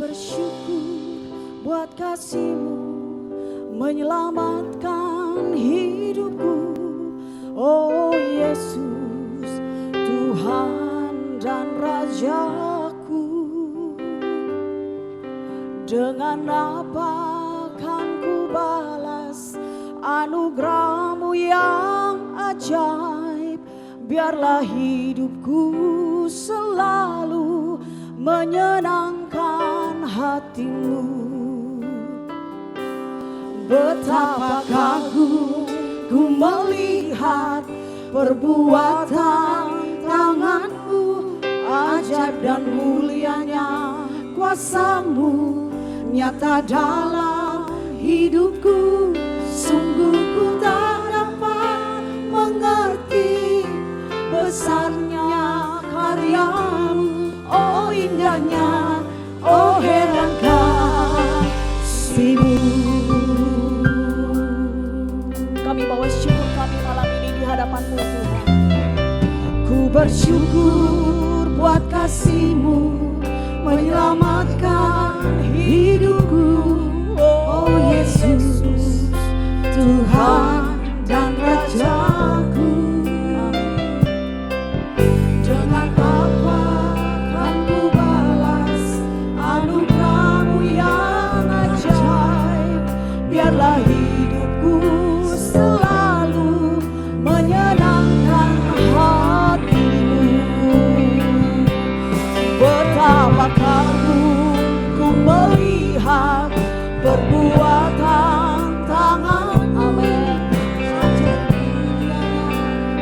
bersyukur buat kasih-Mu menyelamatkan hidupku. Oh Yesus, Tuhan dan Rajaku. Dengan apa kan ku balas anugerah-Mu yang ajaib? Biarlah hidupku selalu menyenangkan hati-Mu. Betapa kagum ku melihat perbuatan tangan-Mu, ajaib dan mulianya kuasa-Mu nyata dalam hidupku. Sungguh ku tak dapat mengerti besarnya karya-Mu, oh indahnya, oh heran kasih-Mu. Kami bawa syukur kami malam ini di hadapan-Mu Tuhan. Ku bersyukur buat kasih-Mu menyelamatkan hidupku. Oh Yesus, Tuhan dan Rajaku. Dengan apa kan ku balas anugerah-Mu yang ajaib? Biarlah hidupku selalu menyenangkan hati-Mu. Betapa kagum ku melihat perbuatan tangan, amin,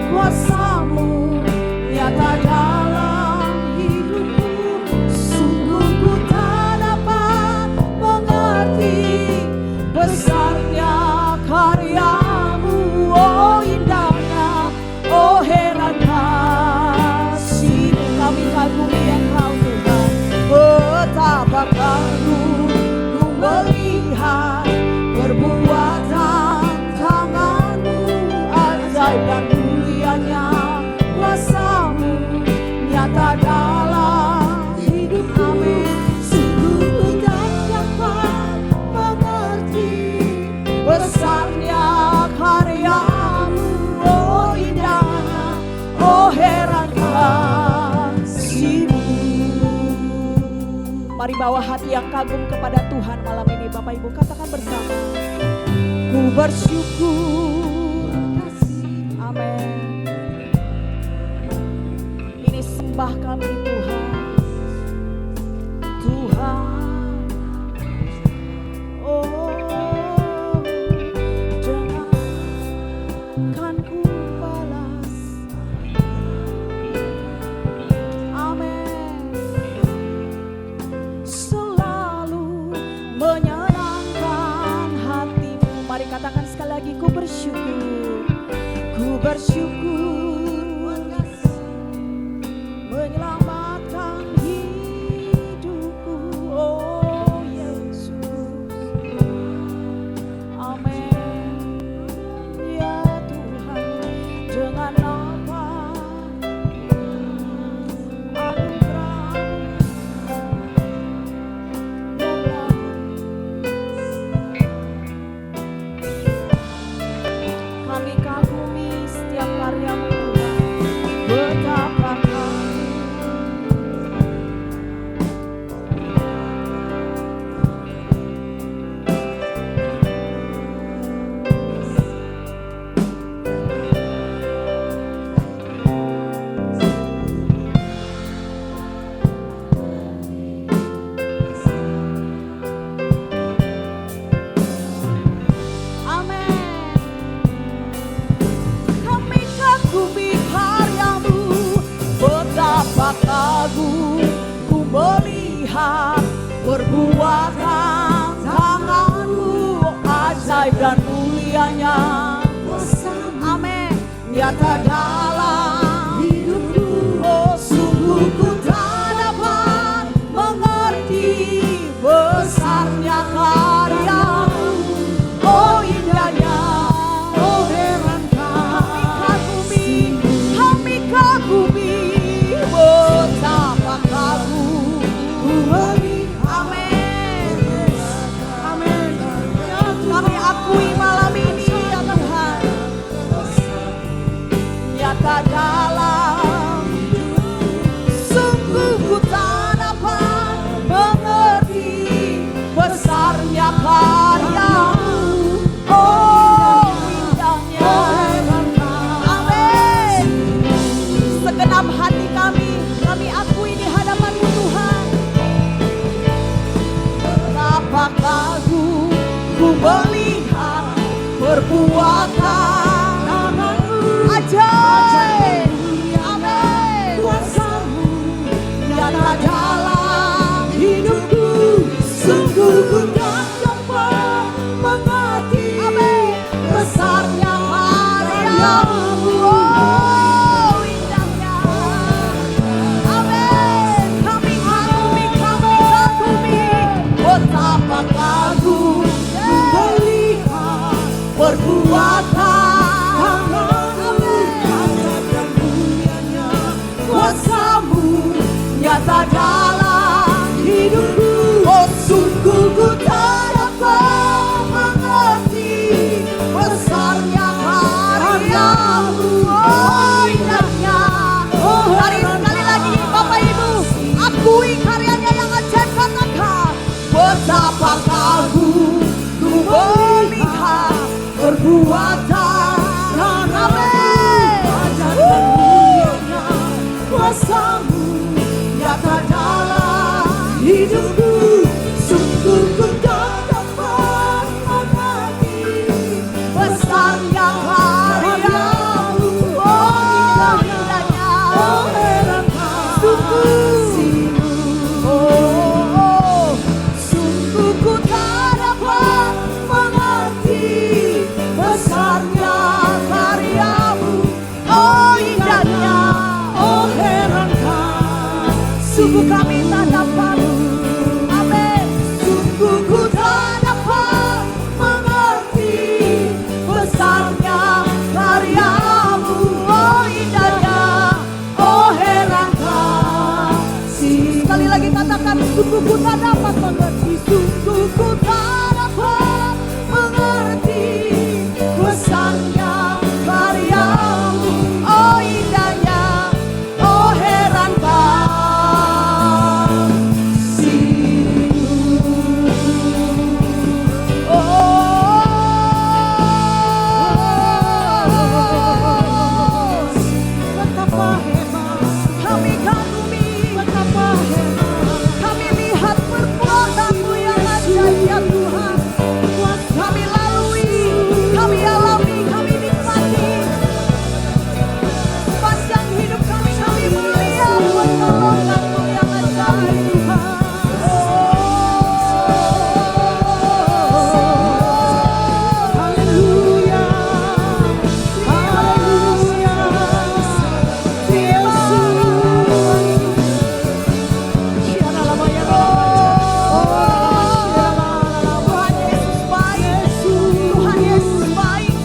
kuasa-Mu nyata dalam hidupku. Sungguh ku tak dapat mengerti besarnya karya-Mu, oh indahnya, oh heran kasih-Mu. Kami kagumi Engkau Tuhan. Betapa kagum ku melihat perbuatan tangan-Mu, ajaib dan mulianya kuasa-Mu nyata dalam hidup kami. Sungguh ku tak dapat mengerti besarnya karya-Mu, oh indahnya, oh heran kasih-Mu. Mari bawa hati yang kagum kepada Tuhan malam ini. Bapak Ibu katakan bersama. Ku bersyukur, amin. Ini sembah kami Tuhan. Tuhan, oh jangan ku balas, amin, selalu menyenangkan hati-Mu. Mari katakan sekali lagi, ku bersyukur, ku bersyukur menyelamatkan hidupku. Oh Yesus, amin, ya Tuhan. Dengan apa anugerah kami kagumi setiap karya-Mu Tuhan. Betapa kagum ku melihat perbuatan tangan-Mu, ajaib dan mulianya, amin, nyata dalam hidupku. Oh sungguh ku tak dapat mengerti besarnya karya-Mu, oh indahnya, oh heran kami kagumi. Betapa kagum ku melihat, amin, perbuatan tanganmu ajaib. Amin. Kuasamu nyata dalam hidupku, sungguh ku tak dapat mengerti besarnya karya-Mu. Oh, indahnya. Amin. Kami kagumi betapa kagum melihat perbuatan tanganmu, kasat dan mulianya kuasamu nyata dalam hidupku. Oh, sungguh ku tak dapat mengerti besarnya karya-Mu. Oh, indahnya. Mari sekali lagi Bapak Ibu, akui karyanya yang ajaib. Katakan betapa kagum ku melihat perbuatan tanganmu, kasat dan mulianya kuasamu nyata dalam hidupku. Sungguh ku tak dapat mengerti besarnya karya-Mu. Oh, indahnya. Oh, heran kasih-Mu. Oh, sungguh ku tak dapat mengerti besarnya karya-Mu. Oh, indahnya. Oh, heran sungguh kami tak dapat. Amin. Sungguh ku tak dapat mengerti besarnya karya-Mu. Oh, indahnya. Oh, heran kasih. Sekali lagi katakan, sungguh ku tak dapat mengerti. Sungguh ku tak dapat mengerti besarnya karya-Mu. Oh, indahnya. Oh, heran betapa hebat, kami kagumi, betapa hebat, kami lihat perbuatan-Mu yang ajaib ya Tuhan. Kami lalui, kami alami, kami nikmati. Sepanjang hidup kami melihat pertolongan-Mu yang ajaib Tuhan. Haleluya, haleluya, Yesus. Tuhan Yesus baik,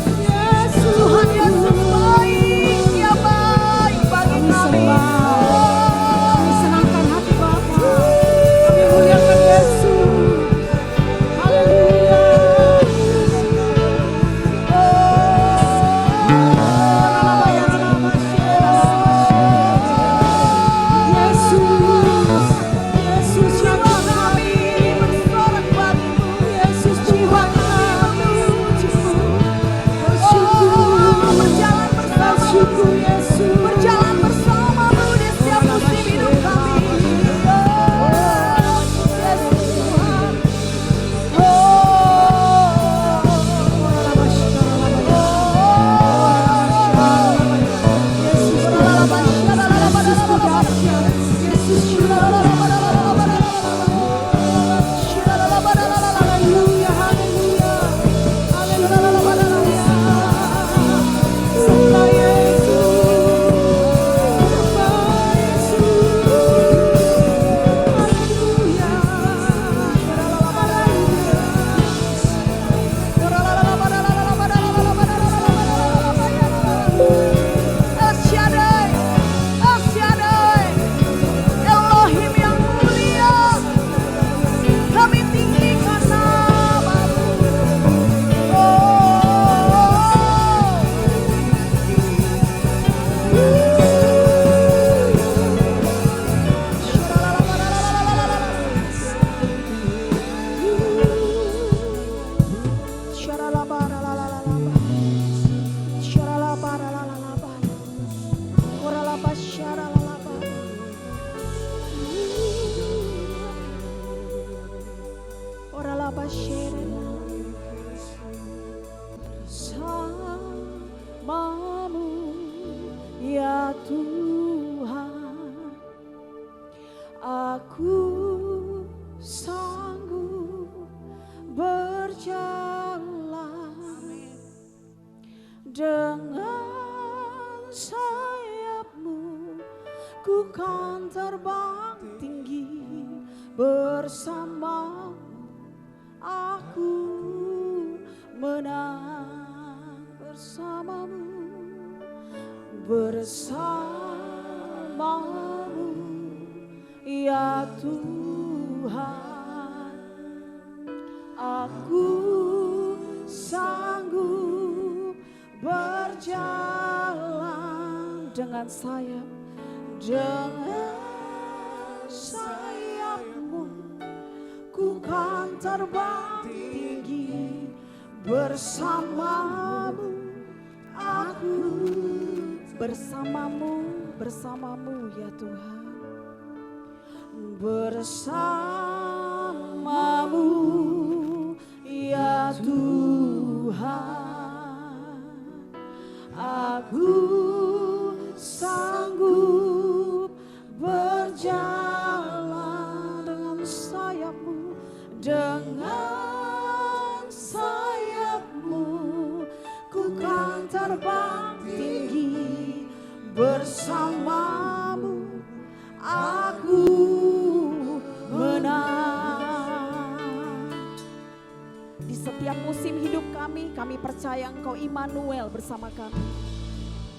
Tuhan Yesus baik, Dia baik bagi kami. Kami senangkan hati Bapa, kami muliakan Yesus. Haleluya. Yesus, jiwa kami bersorak padamu. Yesus, jiwa kami memuji-Mu. Berjalan bersama-Mu, berjalan bersama-Mu di setiap musim hidup kami. Yesus Tuhan. Haleluya, haleluya, haleluya. Sembah Yesus, sembah Yesus. Haleluya, El Shaddai, El Shaddai, Elohim yang mulia, kami tinggikan nama-Mu. Tuhan, aku sanggup berjalan dengan sayap-Mu, ku kan terbang tinggi bersama-Mu, aku menang bersama-Mu, bersama-Mu ya Tuhan. Aku sanggup berjalan dengan sayap-Mu, ku kan terbang tinggi bersama-Mu, aku bersama-Mu ya Tuhan, bersama-Mu ya Tuhan. Aku sanggup berjalan dengan sayap-Mu, dengan sayap-Mu, ku kan terbang tinggi bersama-Mu, aku menang. Di setiap musim hidup kami percaya Engkau Immanuel bersama kami.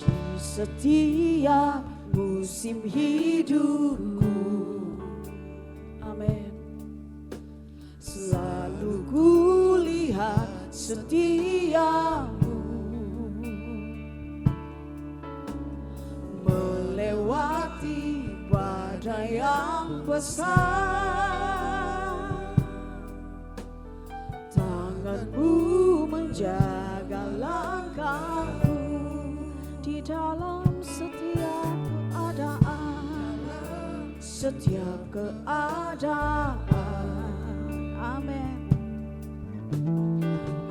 Di setiap musim hidupku, amin, selalu kulihat setia-Mu, melewati badai yang besar. Tangan-Mu menjaga langkahku di dalam setiap keadaan, amin.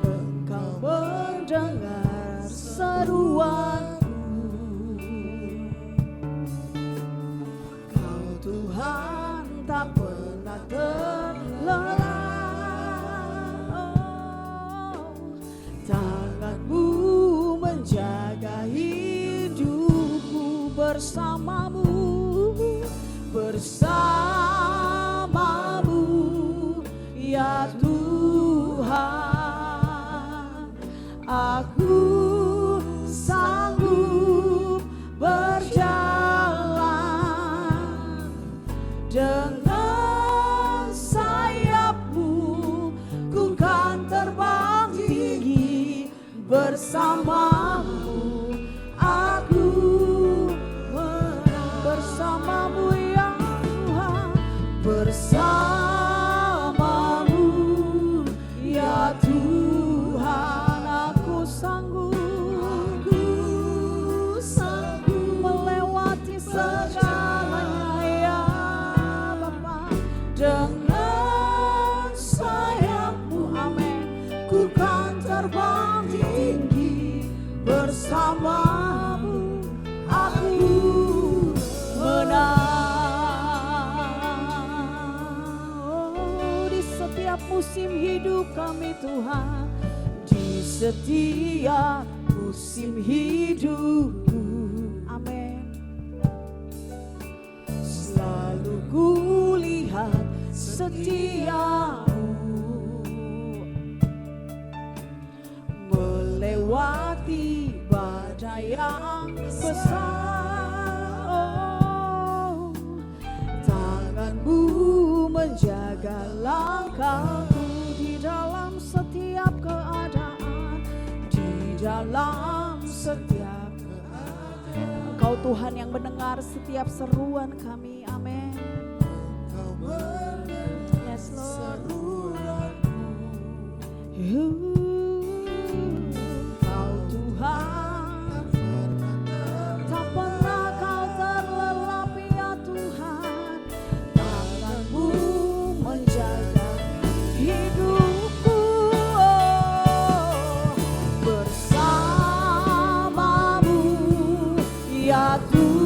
Engkau mendengar seruanku, Kau Tuhan tak pernah terlelah. Tangan-Mu menjaga hidupku, bersama-Mu, bersama-Mu ya Tuhan. Aku sanggup berjalan dengan sayap-Mu, ku kan terbang tinggi bersama-Mu, aku bersama-Mu ya Tuhan, bersama-Mu ya Tuhan. Aku sanggup melewati segalanya ya Bapa, dengan sayap-Mu, amin, ku kan terbang tinggi bersama-Mu, aku menang. Oh, di setiap musim hidup kami Tuhan, di setiap musim hidupku, amin, selalu kulihat setia-Mu, melewati badai yang besar. Oh, tangan-Mu menjaga langkahku di dalam setiap keadaan, di dalam setiap keadaan. Engkau Tuhan yang mendengar setiap seruan kami, amin. Yes Lord. Kau Tuhan tak pernah Kau terlelap ya Tuhan. Tangan-Mu menjaga hidupku, oh, bersama-Mu ya Tuhan.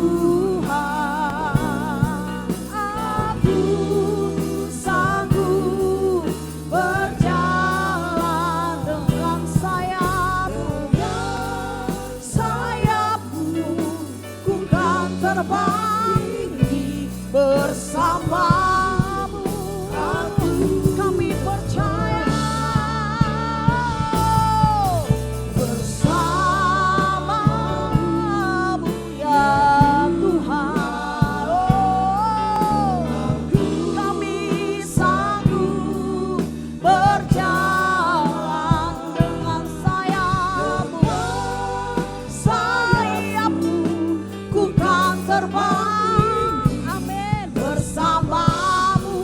terbang tinggi bersamamu. Kami percaya bersamamu ya Tuhan. Kami sanggup berjalan dengan sayapmu. Sayapmu ku kan terbang, amin, bersamamu.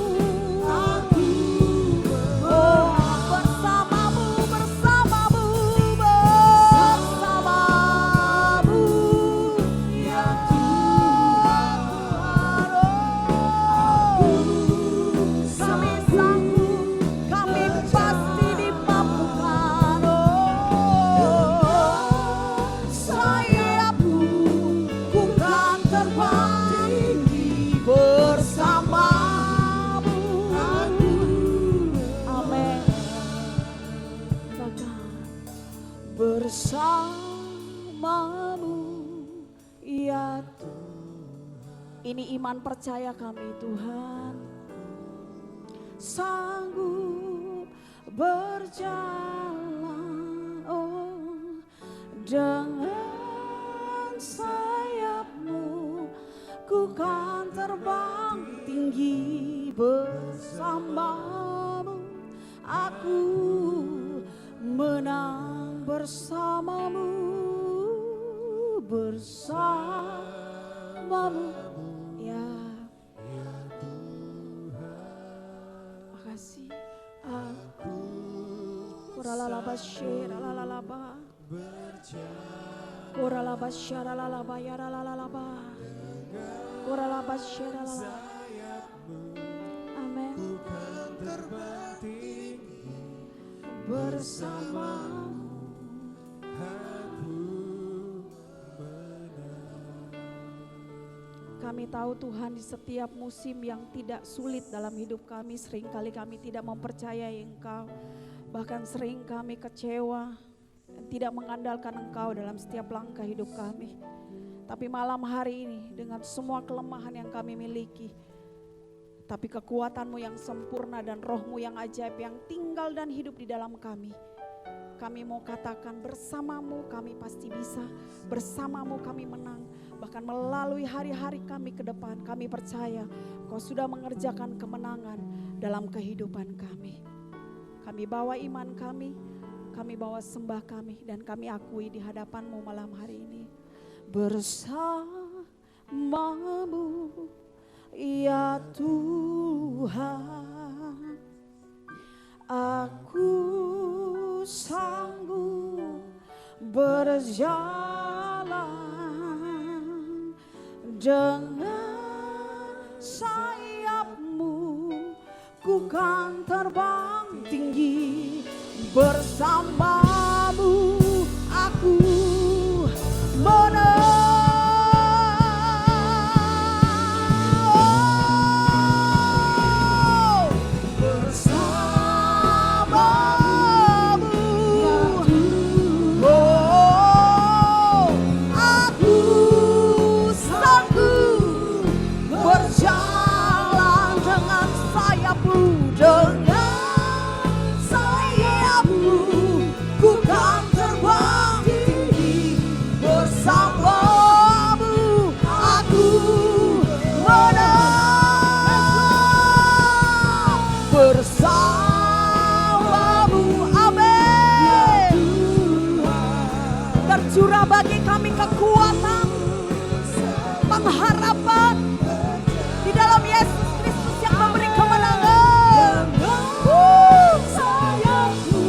Oh, bersamamu, bersamamu, bersamamu ya Tuhan. Kami sanggup, kami pasti dimampukan. Sayapmu ku kan terbang tinggi bersamamu. Amin. Bersamamu ya Tuhan. Ini iman percaya kami Tuhan. Sanggup berjalan dengan sayapmu. Ku kan terbang tinggi bersamamu. Aku menang bersamamu. Bersamamu ya. Makasih. Aku Kuralalaba syiralalaba. Kuralaba syaralalaba yaralalaba. Kuralaba syiralalaba. Amin. Bersamamu. Kami tahu Tuhan di setiap musim yang tidak sulit dalam hidup kami, seringkali kami tidak mempercayai Engkau. Bahkan sering kami kecewa dan tidak mengandalkan Engkau dalam setiap langkah hidup kami. Tapi malam hari ini dengan semua kelemahan yang kami miliki, tapi kekuatan-Mu yang sempurna dan Roh-Mu yang ajaib yang tinggal dan hidup di dalam kami. Kami mau katakan bersamamu kami pasti bisa, bersamamu kami menang. Bahkan melalui hari-hari kami ke depan, kami percaya Kau sudah mengerjakan kemenangan dalam kehidupan kami. Kami bawa iman kami bawa sembah kami, dan kami akui di hadapan-Mu malam hari ini. Bersamamu ya Tuhan, aku sanggup berjalan dengan sayap-Mu. Ku kan terbang tinggi bersamamu. Aku menang. Tercurah bagi kami kekuatan, pengharapan di dalam Yesus Kristus yang memberi kemenangan. Sayapku,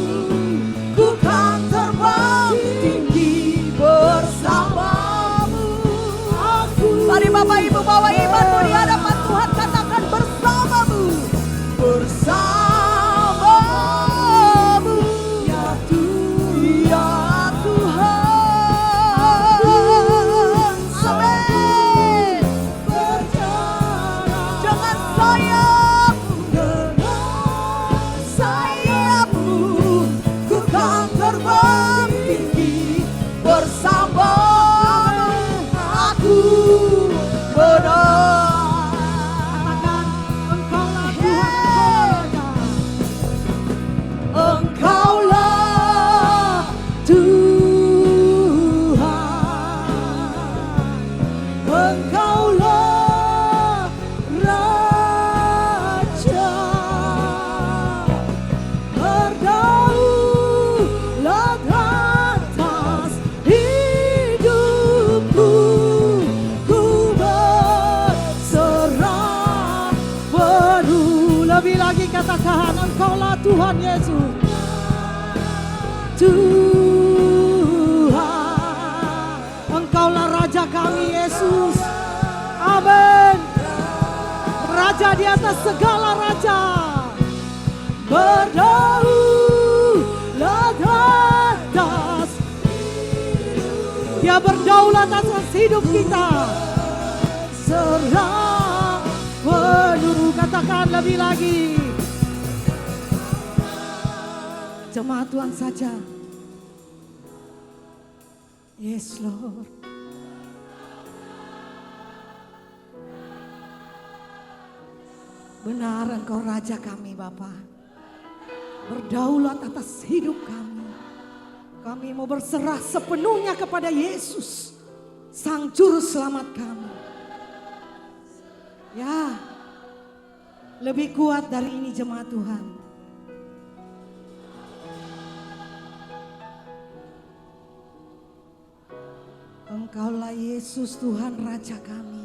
ku kan terbang tinggi bersamamu. Mari Bapak Ibu bawa imanmu di hadapan Tuhan, katakan bersamamu. Bersamamu ya Tuhan, ya Tuhan. Amin. Dengan katakan, Engkaulah Tuhan Yesus. Tuhan, Engkaulah Raja kami Yesus. Amin. Raja di atas segala raja. Berdaulat atas. Dia berdaulat atas hidup kita. Serah penuh, katakan lebih lagi. Jemaat Tuhan saja. Yes Lord. Benar Engkau Raja kami Bapa. Berdaulat atas hidup kami. Kami mau berserah sepenuhnya kepada Yesus, Sang Juru Selamat kami. Ya, lebih kuat dari ini jemaat Tuhan. Engkaulah Yesus Tuhan Raja kami.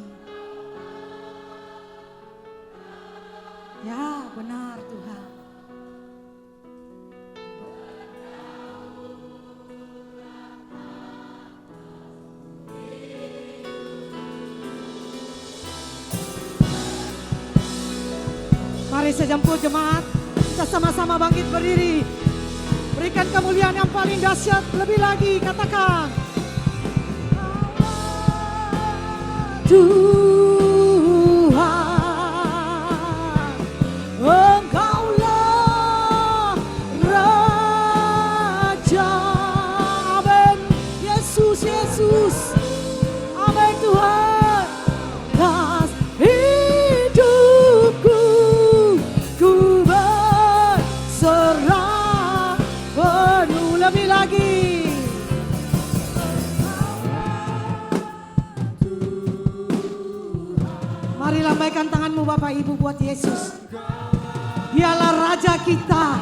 Ya, benar Tuhan. Mari sejemput jemaat, kita sama-sama bangkit berdiri. Berikan kemuliaan yang paling dahsyat lebih lagi, katakan. Tuhan, Engkaulah Raja. Amin. Yesus, Yesus. Amin Tuhan. Das hidupku, ku berserah penuh lebih lagi. Mari lambaikan tanganmu Bapak Ibu buat Yesus. Dialah Raja kita,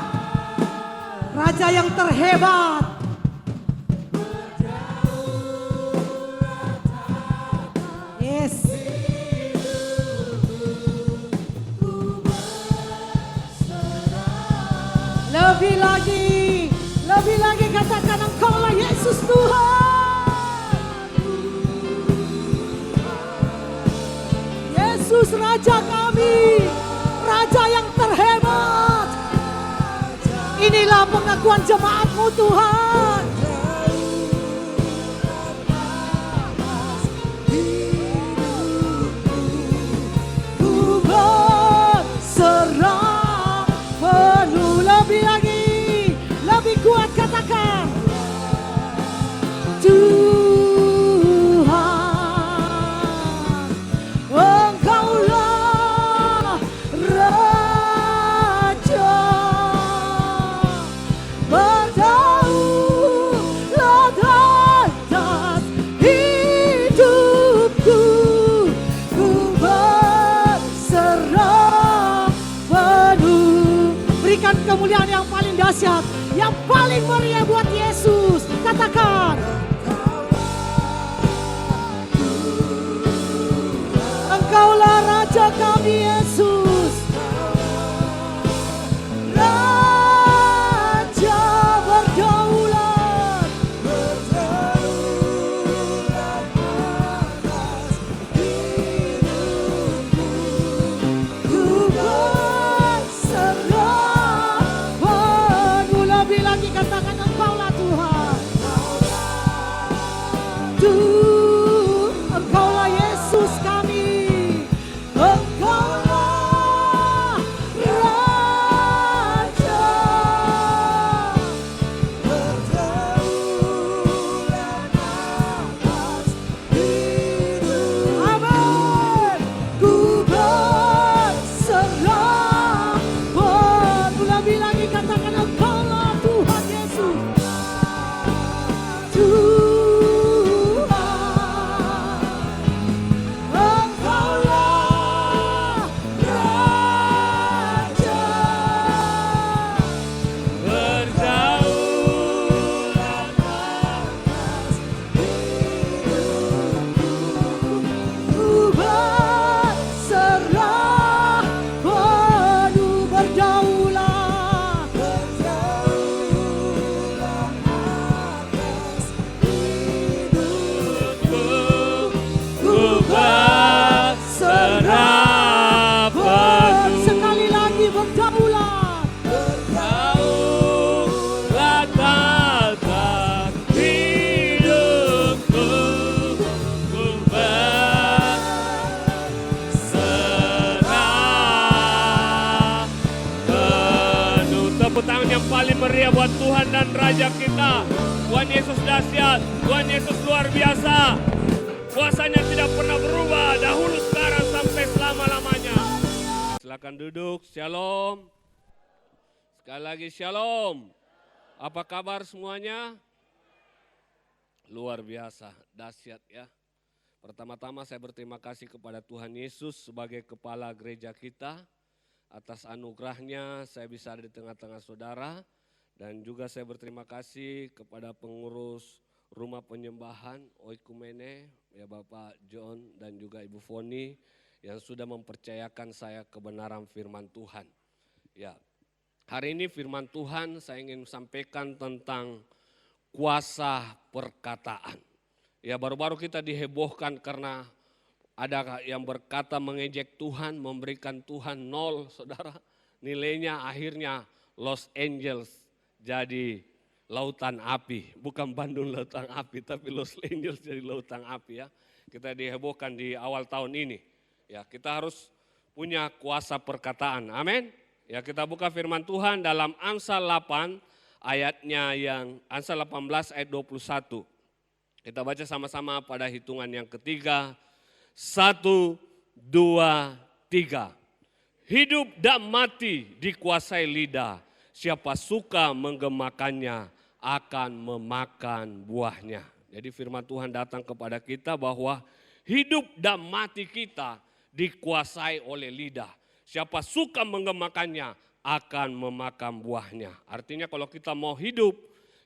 Raja yang terhebat. Yes. Lebih lagi katakan, Engkaulah Yesus Tuhan. Yesus Raja kami, Raja yang terhebat. Inilah pengakuan jemaat-Mu Tuhan. Ku berserah penuh, lebih lagi, lebih kuat katakan. Kemuliaan yang paling dahsyat, yang paling meriah buat Yesus. Katakan, Engkaulah Raja kami Yesus. Raja berdaulat atas hidupku, ku berserah. Lebih lagi katakan, Engkaulah Tuhan. Engkaulah Yesus kami. Engkaulah Tuhan dan Raja kita. Tuhan Yesus dahsyat, Tuhan Yesus luar biasa. Kuasanya tidak pernah berubah, dahulu, sekarang, sampai selama-lamanya. Silakan duduk, shalom. Sekali lagi shalom. Apa kabar semuanya? Luar biasa, dahsyat ya. Pertama-tama saya berterima kasih kepada Tuhan Yesus sebagai kepala gereja kita. Atas anugerahnya saya bisa ada di tengah-tengah saudara. Dan juga saya berterima kasih kepada pengurus rumah penyembahan Oikumene, ya Bapak John dan juga Ibu Foni yang sudah mempercayakan saya kebenaran firman Tuhan. Ya, hari ini firman Tuhan saya ingin sampaikan tentang kuasa perkataan. Ya, baru-baru kita dihebohkan karena ada yang berkata mengejek Tuhan, memberikan Tuhan 0, saudara. Nilainya akhirnya Los Angeles jadi lautan api. Bukan Bandung lautan api, tapi Los Angeles jadi lautan api ya. Kita dihebohkan di awal tahun ini. Ya, kita harus punya kuasa perkataan. Amin. Ya, kita buka firman Tuhan dalam Amsal 8 ayatnya yang Amsal 18 ayat 21. Kita baca sama-sama pada hitungan yang ketiga. 1, 2, 3. Hidup dan mati dikuasai lidah. Siapa suka menggemakannya akan memakan buahnya. Jadi firman Tuhan datang kepada kita bahwa hidup dan mati kita dikuasai oleh lidah. Siapa suka menggemakannya akan memakan buahnya. Artinya kalau kita mau hidup,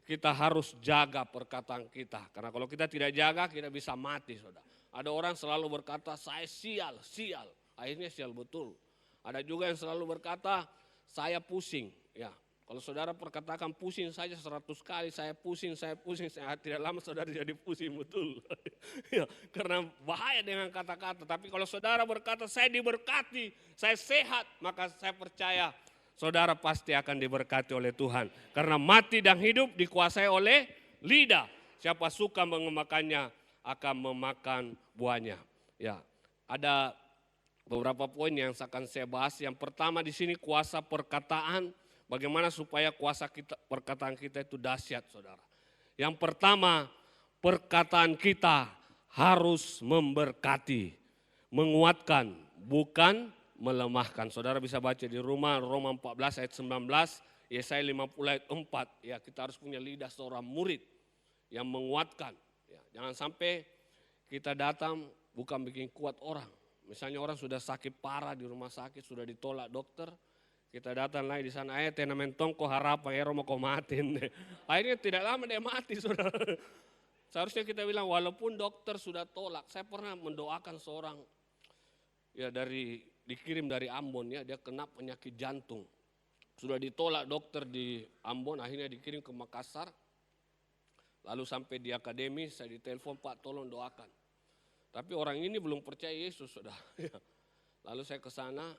kita harus jaga perkataan kita. Karena kalau kita tidak jaga, kita bisa mati, saudara. Ada orang selalu berkata, saya sial. Akhirnya sial betul. Ada juga yang selalu berkata, saya pusing. Ya, kalau saudara perkatakan pusing saja 100 kali, saya pusing, tidak lama saudara jadi pusing betul. Ya, karena bahaya dengan kata-kata. Tapi kalau saudara berkata, saya diberkati, saya sehat, maka saya percaya saudara pasti akan diberkati oleh Tuhan. Karena mati dan hidup dikuasai oleh lidah. Siapa suka mengemakannya akan memakan buahnya. Ya, ada beberapa poin yang akan saya bahas. Yang pertama di sini kuasa perkataan. Bagaimana supaya kuasa perkataan kita itu dahsyat, saudara. Yang pertama, perkataan kita harus memberkati, menguatkan, bukan melemahkan. Saudara bisa baca di rumah Roma 14 ayat 19, Yesaya 50 ayat 4. Ya, kita harus punya lidah seorang murid yang menguatkan. Ya, jangan sampai kita datang bukan bikin kuat orang. Misalnya orang sudah sakit parah di rumah sakit, sudah ditolak dokter. Kita datang lagi di sana, tenamentong ko harapan, mau kau matiin. Akhirnya tidak lama dia mati, saudara. Seharusnya kita bilang, walaupun dokter sudah tolak. Saya pernah mendoakan seorang, ya dikirim dari Ambon, ya dia kena penyakit jantung. Sudah ditolak dokter di Ambon, akhirnya dikirim ke Makassar. Lalu sampai di akademi, saya ditelepon, Pak tolong doakan. Tapi orang ini belum percaya Yesus, saudara. Lalu saya ke sana,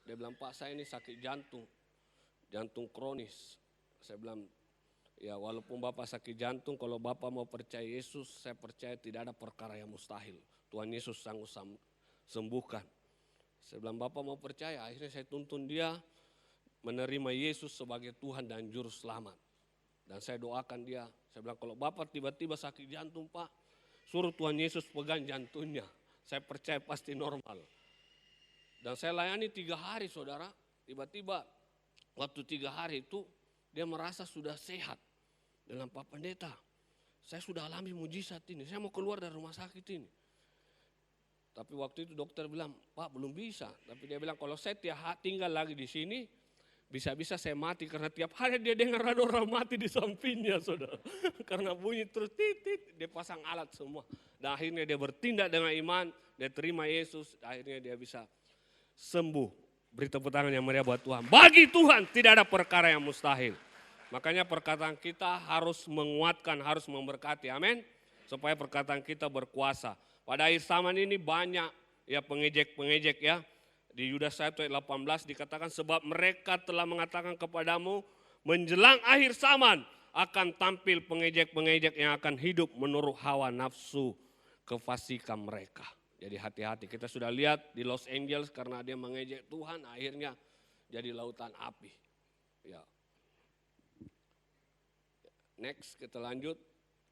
dia bilang, Pak saya ini sakit jantung kronis. Saya bilang, ya walaupun Bapak sakit jantung, kalau Bapak mau percaya Yesus, saya percaya tidak ada perkara yang mustahil. Tuhan Yesus sanggup sembuhkan. Saya bilang, Bapak mau percaya, akhirnya saya tuntun dia menerima Yesus sebagai Tuhan dan Juru Selamat. Dan saya doakan dia, saya bilang kalau Bapak tiba-tiba sakit jantung Pak, suruh Tuhan Yesus pegang jantungnya. Saya percaya pasti normal. Dan saya layani 3 hari saudara, tiba-tiba waktu 3 hari itu dia merasa sudah sehat. Dengan Pak Pendeta, saya sudah alami mujizat ini, saya mau keluar dari rumah sakit ini. Tapi waktu itu dokter bilang, Pak belum bisa. Tapi dia bilang kalau saya tinggal lagi di sini, bisa-bisa saya mati. Karena tiap hari dia dengar ada orang mati di sampingnya saudara. Karena bunyi terus titit, dia pasang alat semua. Dan akhirnya dia bertindak dengan iman, dia terima Yesus, akhirnya dia bisa sembuh. Beri tepuk tangan yang meriah buat Tuhan. Bagi Tuhan tidak ada perkara yang mustahil. Makanya perkataan kita harus menguatkan, harus memberkati. Amin. Supaya perkataan kita berkuasa. Pada akhir zaman ini banyak ya pengejek-pengejek ya. Di Yudas 1 ayat 18 dikatakan sebab mereka telah mengatakan kepadamu menjelang akhir zaman akan tampil pengejek-pengejek yang akan hidup menurut hawa nafsu kefasikan mereka. Jadi hati-hati, kita sudah lihat di Los Angeles karena dia mengejek Tuhan akhirnya jadi lautan api. Ya. Next, kita lanjut.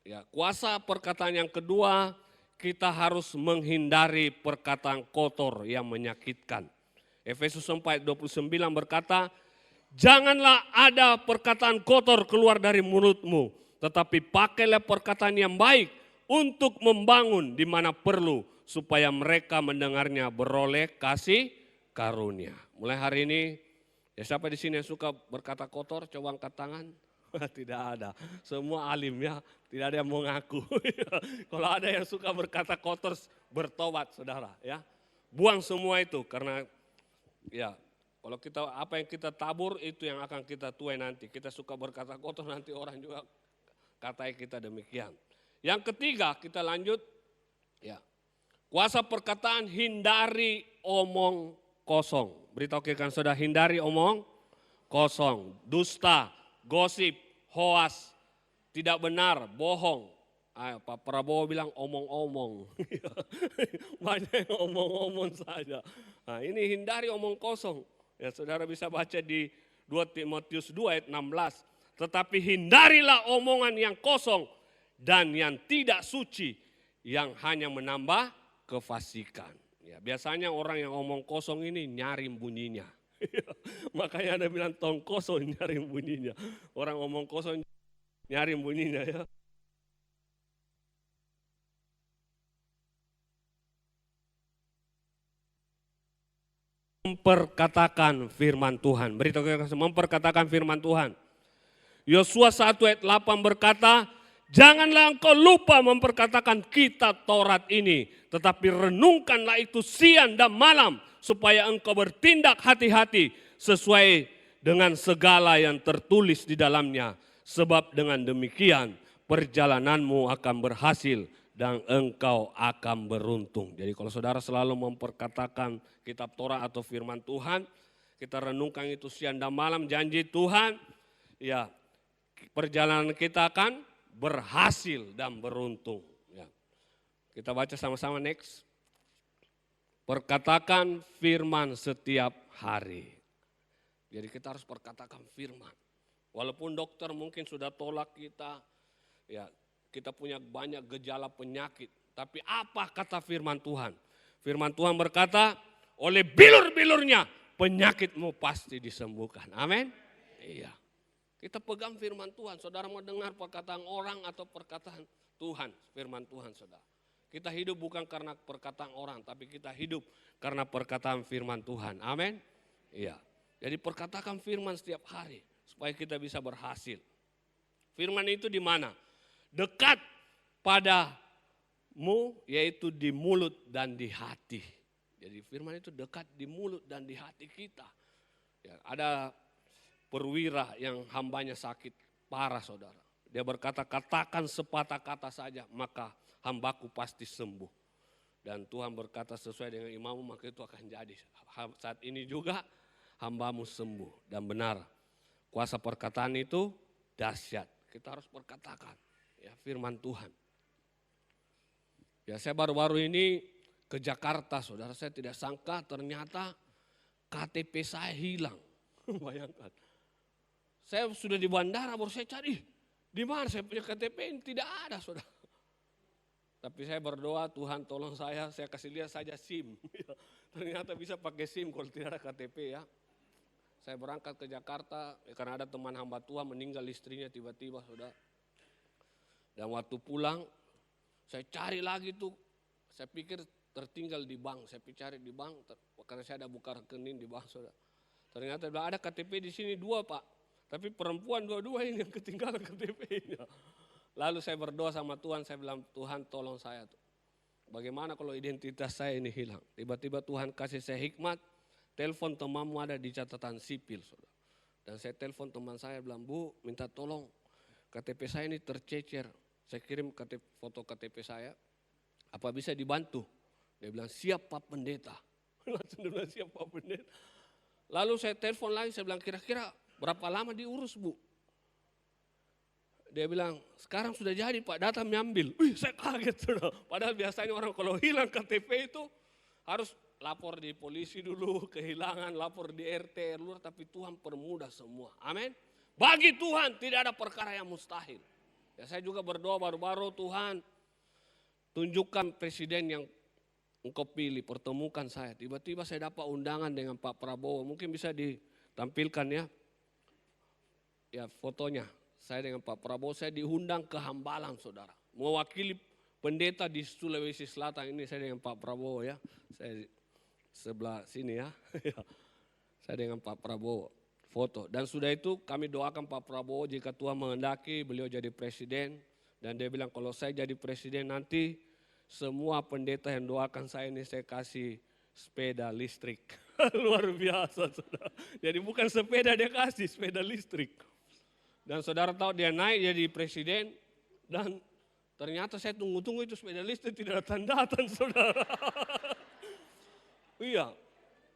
Ya, kuasa perkataan yang kedua, kita harus menghindari perkataan kotor yang menyakitkan. Efesus 4:29 berkata, janganlah ada perkataan kotor keluar dari mulutmu, tetapi pakailah perkataan yang baik untuk membangun di mana perlu, supaya mereka mendengarnya beroleh kasih karunia. Mulai hari ini, ya siapa di sini yang suka berkata kotor, coba angkat tangan. Tidak ada, semua alim ya, tidak ada yang mau ngaku. Kalau ada yang suka berkata kotor, bertobat saudara ya. Buang semua itu, karena ya kalau kita apa yang kita tabur itu yang akan kita tuai nanti. Kita suka berkata kotor, nanti orang juga katai kita demikian. Yang ketiga, kita lanjut ya. Kuasa perkataan, hindari omong kosong. Beritahukan saudara, hindari omong kosong, dusta, gosip, hoas, tidak benar, bohong. Pak Prabowo bilang omong-omong. Banyak yang omong-omong saja. Nah, ini hindari omong kosong. Ya, saudara bisa baca di 2 Timotius 2 ayat 16. Tetapi hindarilah omongan yang kosong dan yang tidak suci, yang hanya menambah kefasikan. Ya, biasanya orang yang omong kosong ini nyaring bunyinya. Makanya ada bilang tong kosong nyaring bunyinya. Orang omong kosong nyaring bunyinya ya. Memperkatakan firman Tuhan. Beritahu memperkatakan firman Tuhan. Yosua 1 ayat 8 berkata, janganlah engkau lupa memperkatakan kitab Taurat ini, tetapi renungkanlah itu siang dan malam, supaya engkau bertindak hati-hati sesuai dengan segala yang tertulis di dalamnya. Sebab dengan demikian perjalananmu akan berhasil dan engkau akan beruntung. Jadi kalau saudara selalu memperkatakan kitab Torah atau firman Tuhan, kita renungkan itu siang dan malam, janji Tuhan, ya perjalanan kita akan berhasil dan beruntung. Ya. Kita baca sama-sama next. Perkatakan firman setiap hari. Jadi kita harus perkatakan firman. Walaupun dokter mungkin sudah tolak kita, ya kita punya banyak gejala penyakit. Tapi apa kata firman Tuhan? Firman Tuhan berkata, oleh bilur-bilurnya penyakitmu pasti disembuhkan. Amin. Iya. Kita pegang firman Tuhan. Saudara mau dengar perkataan orang atau perkataan Tuhan? Firman Tuhan saudara. Kita hidup bukan karena perkataan orang, tapi kita hidup karena perkataan firman Tuhan. Amin. Iya. Jadi perkatakan firman setiap hari supaya kita bisa berhasil. Firman itu di mana? Dekat padamu, yaitu di mulut dan di hati. Jadi firman itu dekat di mulut dan di hati kita. Ya, ada perwira yang hambanya sakit parah saudara. Dia berkata, katakan sepatah kata saja maka hambaku pasti sembuh. Dan Tuhan berkata sesuai dengan imanmu maka itu akan jadi. Saat ini juga hambamu sembuh dan benar. Kuasa perkataan itu dahsyat. Kita harus perkatakan ya firman Tuhan. Ya saya baru-baru ini ke Jakarta saudara, saya tidak sangka ternyata KTP saya hilang. Bayangkan. Saya sudah di bandara baru saya cari, di mana saya punya KTP ini tidak ada saudara. Tapi saya berdoa Tuhan tolong saya kasih lihat saja SIM. Ternyata bisa pakai SIM kalau tidak ada KTP ya. Saya berangkat ke Jakarta karena ada teman hamba Tuhan meninggal istrinya tiba-tiba saudara. Dan waktu pulang saya cari lagi tuh, saya pikir tertinggal di bank. Saya cari di bank karena saya ada buka rekening di bank saudara. Ternyata ada KTP di sini 2 Pak. Tapi perempuan dua-dua ini yang ketinggalan KTP-nya. Lalu saya berdoa sama Tuhan, saya bilang Tuhan tolong saya tuh. Bagaimana kalau identitas saya ini hilang? Tiba-tiba Tuhan kasih saya hikmat, telepon temanmu ada di catatan sipil saudara. Dan saya telepon teman saya bilang, Bu minta tolong KTP saya ini tercecer. Saya kirim foto KTP saya, apa bisa dibantu? Dia bilang siap Pak Pendeta. Langsung dia bilang siap Pak Pendeta. Lalu saya telepon lagi, saya bilang kira-kira berapa lama diurus Bu? Dia bilang sekarang sudah jadi Pak, datang mengambil. Saya kaget saudara. Padahal biasanya orang kalau hilang KTP itu harus lapor di polisi dulu, kehilangan, lapor di RT, RW, tapi Tuhan permudah semua. Amin. Bagi Tuhan tidak ada perkara yang mustahil. Ya saya juga berdoa baru-baru, Tuhan tunjukkan presiden yang Engkau pilih, pertemukan saya. Tiba-tiba saya dapat undangan dengan Pak Prabowo. Mungkin bisa ditampilkan ya. Ya fotonya. Saya dengan Pak Prabowo, saya diundang ke Hambalang saudara. Mewakili pendeta di Sulawesi Selatan. Ini saya dengan Pak Prabowo ya. Saya sebelah sini ya. Saya dengan Pak Prabowo. Foto. Dan sudah itu kami doakan Pak Prabowo jika Tuhan menghendaki beliau jadi presiden. Dan dia bilang kalau saya jadi presiden nanti semua pendeta yang doakan saya ini saya kasih sepeda listrik. Luar biasa saudara. Jadi bukan sepeda dia kasih, sepeda listrik. Dan saudara tahu dia naik jadi presiden dan ternyata saya tunggu-tunggu itu sepeda listrik tidak datang-datang saudara. Iya.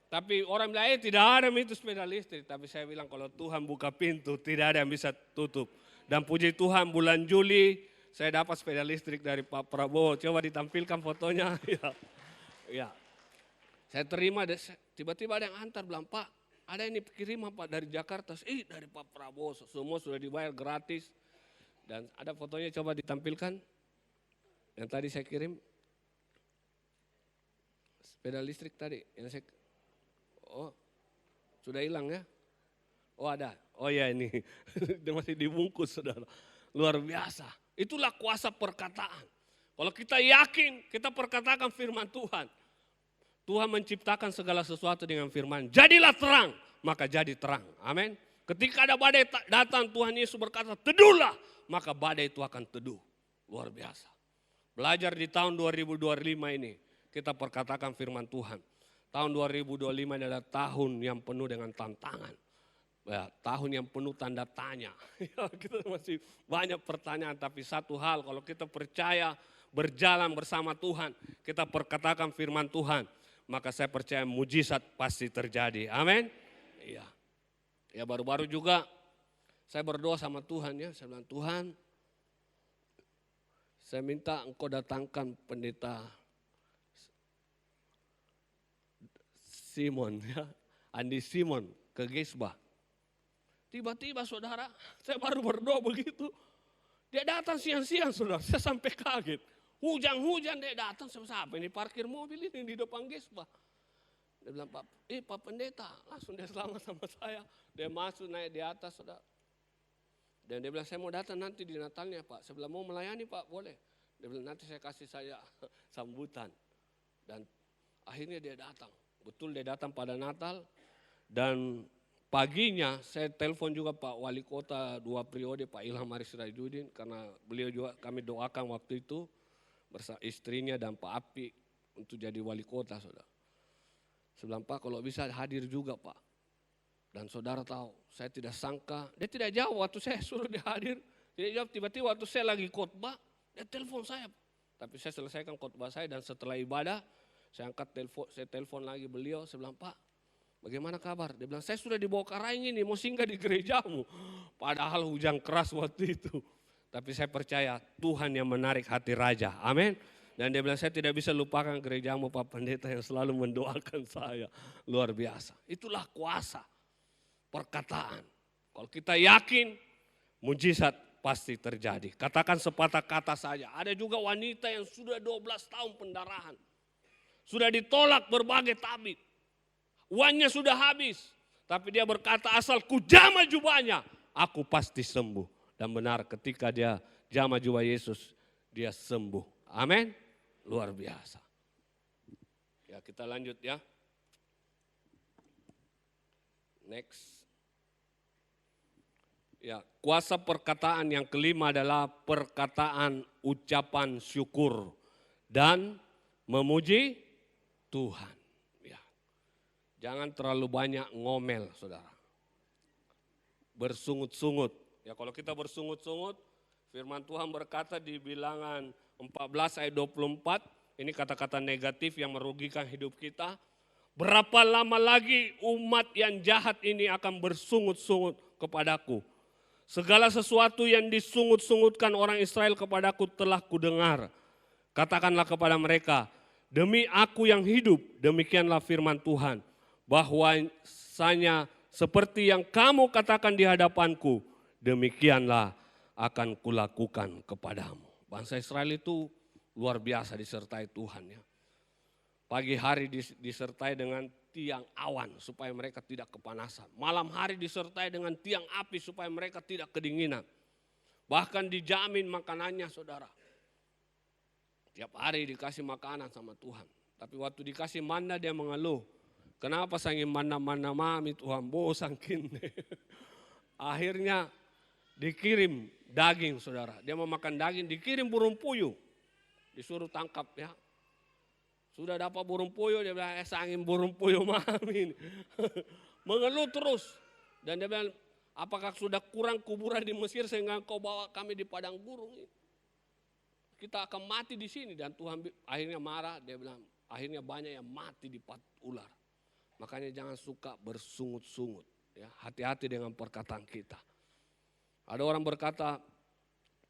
Tapi orang bilang tidak ada itu sepeda listrik. Tapi saya bilang kalau Tuhan buka pintu tidak ada yang bisa tutup. Dan puji Tuhan bulan Juli saya dapat sepeda listrik dari Pak Prabowo. Coba ditampilkan fotonya. Ya. Saya terima, tiba-tiba ada yang antar bilang, Pak ada ini kiriman Pak dari Jakarta. Dari Pak Prabowo, semua sudah dibayar gratis. Dan ada fotonya coba ditampilkan. Yang tadi saya kirim. Sepeda listrik tadi. Oh sudah hilang ya. Oh ada. Oh ya ini. Dia masih dibungkus saudara. Luar biasa. Itulah kuasa perkataan. Kalau kita yakin, kita perkatakan firman Tuhan. Tuhan menciptakan segala sesuatu dengan firman. Jadilah terang, maka jadi terang. Amin. Ketika ada badai datang, Tuhan Yesus berkata, teduhlah. Maka badai itu akan teduh. Luar biasa. Belajar di tahun 2025 ini, kita perkatakan firman Tuhan. Tahun 2025 ini adalah tahun yang penuh dengan tantangan. Ya, tahun yang penuh tanda tanya. Ya, kita masih banyak pertanyaan, tapi satu hal kalau kita percaya berjalan bersama Tuhan, kita perkatakan firman Tuhan, maka saya percaya mujizat pasti terjadi. Amin. Iya. Ya baru-baru juga saya berdoa sama Tuhan ya, saya bilang Tuhan, saya minta Engkau datangkan pendeta Simon ya, Andi Simon ke Gesbah. Tiba-tiba saudara, saya baru berdoa begitu. Dia datang siang-siang saudara, saya sampai kaget. Hujan-hujan dia datang, apa ini parkir mobil ini di depan Gesbah. Dia bilang, Pak Pendeta, langsung dia selamat sama saya. Dia masuk naik di atas saudara. Dan dia bilang, saya mau datang nanti di Natalnya Pak. Saya bilang, mau melayani Pak, boleh. Dia bilang, nanti saya kasih saya sambutan. Dan akhirnya dia datang. Betul dia datang pada Natal dan paginya saya telepon juga Pak Wali Kota 2 periode Pak Ilham Aris Rajudin karena beliau juga kami doakan waktu itu bersama istrinya dan Pak Api untuk jadi wali kota saudara. Saya bilang Pak kalau bisa hadir juga Pak. Dan saudara tahu saya tidak sangka, dia tidak jawab waktu saya suruh dia hadir. Dia jawab tiba-tiba waktu saya lagi khotbah dia telepon saya. Tapi saya selesaikan khotbah saya dan setelah ibadah saya angkat telepon, saya telepon lagi beliau, saya bilang Pak bagaimana kabar? Dia bilang, saya sudah dibawa ke Raing ini, mau singgah di gerejamu. Padahal hujan keras waktu itu. Tapi saya percaya Tuhan yang menarik hati raja. Amin. Dan dia bilang, saya tidak bisa lupakan gerejamu Pak Pendeta yang selalu mendoakan saya. Luar biasa. Itulah kuasa perkataan. Kalau kita yakin, mujizat pasti terjadi. Katakan sepatah kata saja. Ada juga wanita yang sudah 12 tahun pendarahan. Sudah ditolak berbagai tabib. Uangnya sudah habis, tapi dia berkata asal ku jamah jubahnya, aku pasti sembuh. Dan benar ketika dia jamah jubah Yesus, dia sembuh. Amin. Luar biasa. Ya kita lanjut ya. Next. Ya, kuasa perkataan yang kelima adalah perkataan ucapan syukur dan memuji Tuhan. Jangan terlalu banyak ngomel, saudara. Bersungut-sungut. Ya kalau kita bersungut-sungut, firman Tuhan berkata di Bilangan 14 ayat 24, ini kata-kata negatif yang merugikan hidup kita. Berapa lama lagi umat yang jahat ini akan bersungut-sungut kepadaku? Segala sesuatu yang disungut-sungutkan orang Israel kepadaku telah kudengar. Katakanlah kepada mereka, demi aku yang hidup, demikianlah firman Tuhan. Bahwasanya seperti yang kamu katakan di hadapanku, demikianlah akan kulakukan kepadamu. Bangsa Israel itu luar biasa disertai Tuhan ya. Pagi hari disertai dengan tiang awan supaya mereka tidak kepanasan. Malam hari disertai dengan tiang api supaya mereka tidak kedinginan. Bahkan dijamin makanannya saudara. Tiap hari dikasih makanan sama Tuhan. Tapi waktu dikasih manna dia mengeluh. Kenapa saya ingin manna-manna mami Tuhan, bosan kini. Akhirnya dikirim daging saudara. Dia mau makan daging, dikirim burung puyuh. Disuruh tangkap ya. Sudah dapat burung puyuh, dia bilang saya ingin burung puyuh mami. Mengeluh terus. Dan dia bilang, apakah sudah kurang kuburan di Mesir sehingga kau bawa kami di padang gurun ini? Kita akan mati di sini. Dan Tuhan akhirnya marah, dia bilang akhirnya banyak yang mati di paut ular. Makanya jangan suka bersungut-sungut. Ya, hati-hati dengan perkataan kita. Ada orang berkata,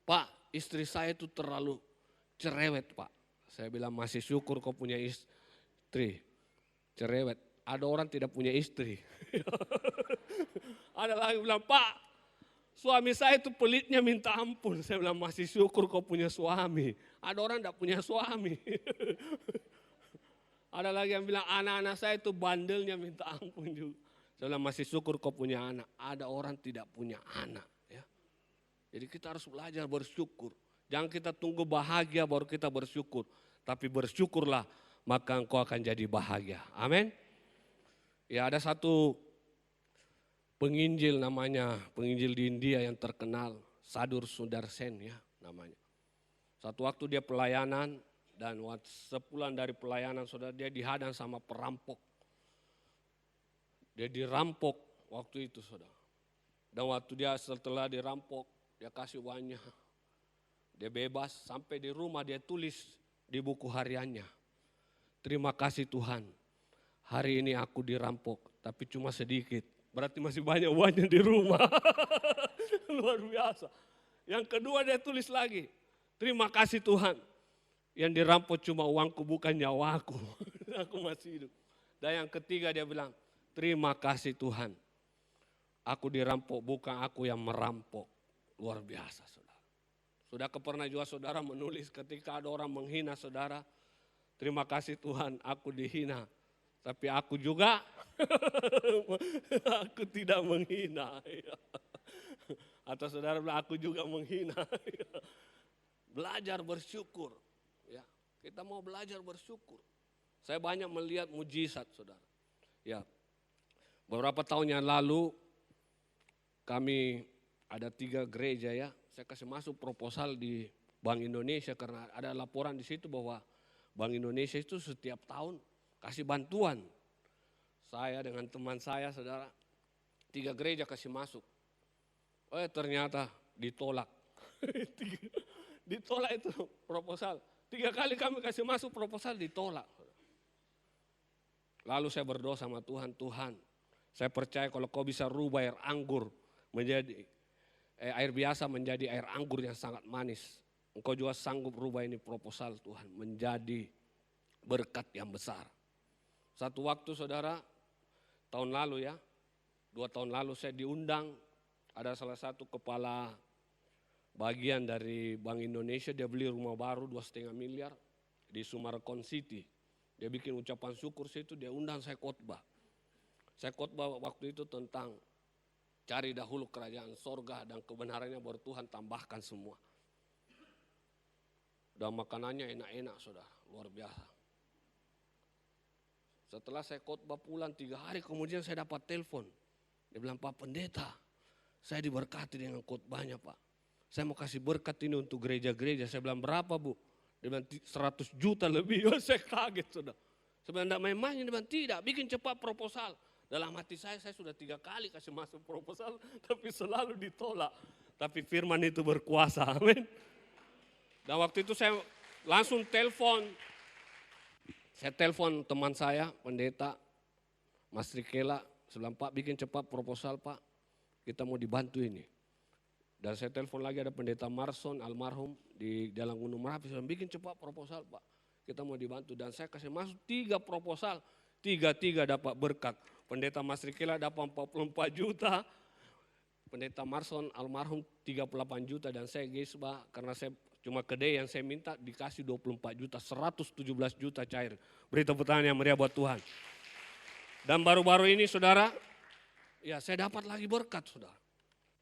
Pak istri saya itu terlalu cerewet Pak. Saya bilang masih syukur kau punya istri. Cerewet. Ada orang tidak punya istri. Ada lagi bilang, Pak suami saya itu pelitnya minta ampun. Saya bilang masih syukur kau punya suami. Ada orang tidak punya suami. Ada lagi yang bilang anak-anak saya itu bandelnya minta ampun juga. Saya bilang masih syukur kau punya anak. Ada orang tidak punya anak. Ya. Jadi kita harus belajar bersyukur. Jangan kita tunggu bahagia baru kita bersyukur. Tapi bersyukurlah maka engkau akan jadi bahagia. Amin. Ya ada satu penginjil namanya, penginjil di India yang terkenal. Sadur Sudarsen ya namanya. Satu waktu dia pelayanan. Dan sepulang dari pelayanan saudara dia dihadang sama perampok. Dia dirampok waktu itu saudara. Dan waktu dia setelah dirampok dia kasih uangnya. Dia bebas sampai di rumah dia tulis di buku hariannya. Terima kasih Tuhan hari ini aku dirampok tapi cuma sedikit. Berarti masih banyak uangnya di rumah. Luar biasa. Yang kedua dia tulis lagi. Terima kasih Tuhan. Yang dirampok cuma uangku bukan nyawaku. Aku masih hidup. Dan yang ketiga dia bilang, terima kasih Tuhan. Aku dirampok bukan aku yang merampok. Luar biasa saudara. Sudah pernah juga saudara menulis ketika ada orang menghina saudara. Terima kasih Tuhan aku dihina. Tapi aku juga, aku tidak menghina. Atau saudara bilang aku juga menghina. Belajar bersyukur. Ya, kita mau belajar bersyukur. Saya banyak melihat mujizat, saudara. Ya, beberapa tahun yang lalu kami ada 3 gereja ya. Saya kasih masuk proposal di Bank Indonesia karena ada laporan di situ bahwa Bank Indonesia itu setiap tahun kasih bantuan. Saya dengan teman saya, saudara, 3 gereja kasih masuk. Ternyata ditolak. Ditolak itu proposal. 3 kali kami kasih masuk proposal ditolak. Lalu saya berdoa sama Tuhan, Tuhan saya percaya kalau kau bisa rubah air anggur menjadi air biasa menjadi air anggur yang sangat manis. Engkau juga sanggup rubah ini proposal Tuhan menjadi berkat yang besar. Satu waktu saudara, tahun lalu ya, 2 tahun lalu saya diundang, ada salah satu kepala bagian dari Bank Indonesia, dia beli rumah baru 2,5 miliar di Sumarekon City. Dia bikin ucapan syukur situ, dia undang saya khotbah. Saya khotbah waktu itu tentang cari dahulu kerajaan sorga dan kebenarannya baru Tuhan tambahkan semua. Dan makanannya enak-enak saudara, luar biasa. Setelah saya khotbah pulang 3 hari kemudian saya dapat telepon. Dia bilang, Pak Pendeta, saya diberkati dengan khotbahnya Pak. Saya mau kasih berkat ini untuk gereja-gereja. Saya bilang berapa Bu? Dia bilang 100 juta lebih. Saya kaget sudah. Saya bilang enggak main-main. Dia bilang tidak, bikin cepat proposal. Dalam hati saya sudah 3 kali kasih masuk proposal. Tapi selalu ditolak. Tapi firman itu berkuasa. Amin. Dan waktu itu saya langsung telepon. Saya telepon teman saya, pendeta Mas Rikela. Saya bilang Pak bikin cepat proposal Pak. Kita mau dibantu ini. Dan saya telepon lagi ada pendeta Marson almarhum di Dalam Gunung Merapi. Saya bikin cepat proposal Pak. Kita mau dibantu. Dan saya kasih masuk 3 proposal. 3 dapat berkat. Pendeta Mas Rikela dapat 44 juta. pendeta Marson almarhum 38 juta dan saya gesba karena saya cuma kedai yang saya minta dikasih 24 juta, 117 juta cair. Beri tepuk tangan yang meriah buat Tuhan. Dan baru-baru ini saudara, ya saya dapat lagi berkat saudara.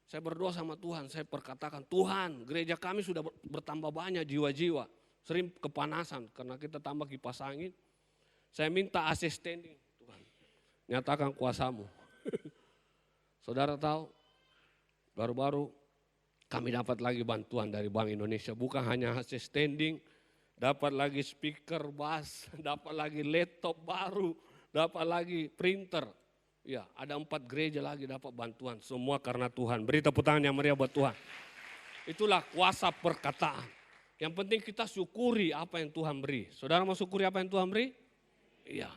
Saya berdoa sama Tuhan, saya perkatakan Tuhan gereja kami sudah bertambah banyak jiwa-jiwa. Sering kepanasan karena kita tambah kipas angin. Saya minta AC standing Tuhan, nyatakan kuasamu. Saudara tahu, baru-baru kami dapat lagi bantuan dari Bank Indonesia. Bukan hanya AC standing, dapat lagi speaker bass, dapat lagi laptop baru, dapat lagi printer. Ya, ada 4 gereja lagi dapat bantuan. Semua karena Tuhan. Beri tepuk tangan yang meriah buat Tuhan. Itulah kuasa perkataan. Yang penting kita syukuri apa yang Tuhan beri. Saudara mau syukuri apa yang Tuhan beri? Iya.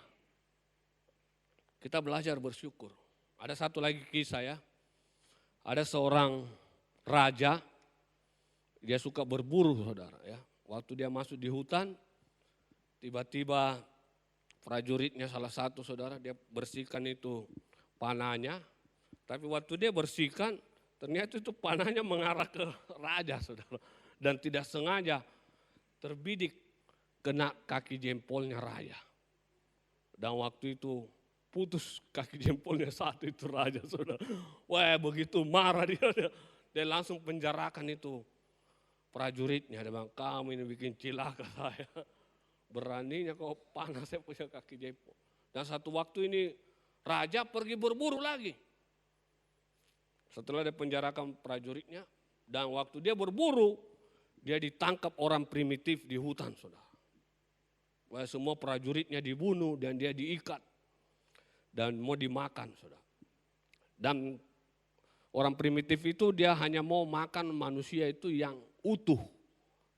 Kita belajar bersyukur. Ada satu lagi kisah ya. Ada seorang raja, dia suka berburu saudara ya. Waktu dia masuk di hutan, tiba-tiba prajuritnya salah satu saudara, dia bersihkan itu panahnya. Tapi waktu dia bersihkan, ternyata itu panahnya mengarah ke raja saudara. Dan tidak sengaja terbidik kena kaki jempolnya raja. Dan waktu itu putus kaki jempolnya satu itu raja saudara. Wah begitu marah dia langsung penjarakan itu prajuritnya. Dia bilang kamu ini bikin cilaka saya. Beraninya kau panah saya punya kaki jempol. Dan satu waktu ini raja pergi berburu lagi. Setelah dia penjarakan prajuritnya. Dan waktu dia berburu, dia ditangkap orang primitif di hutan saudara. Wah, semua prajuritnya dibunuh dan dia diikat. Dan mau dimakan saudara. Dan orang primitif itu dia hanya mau makan manusia itu yang utuh.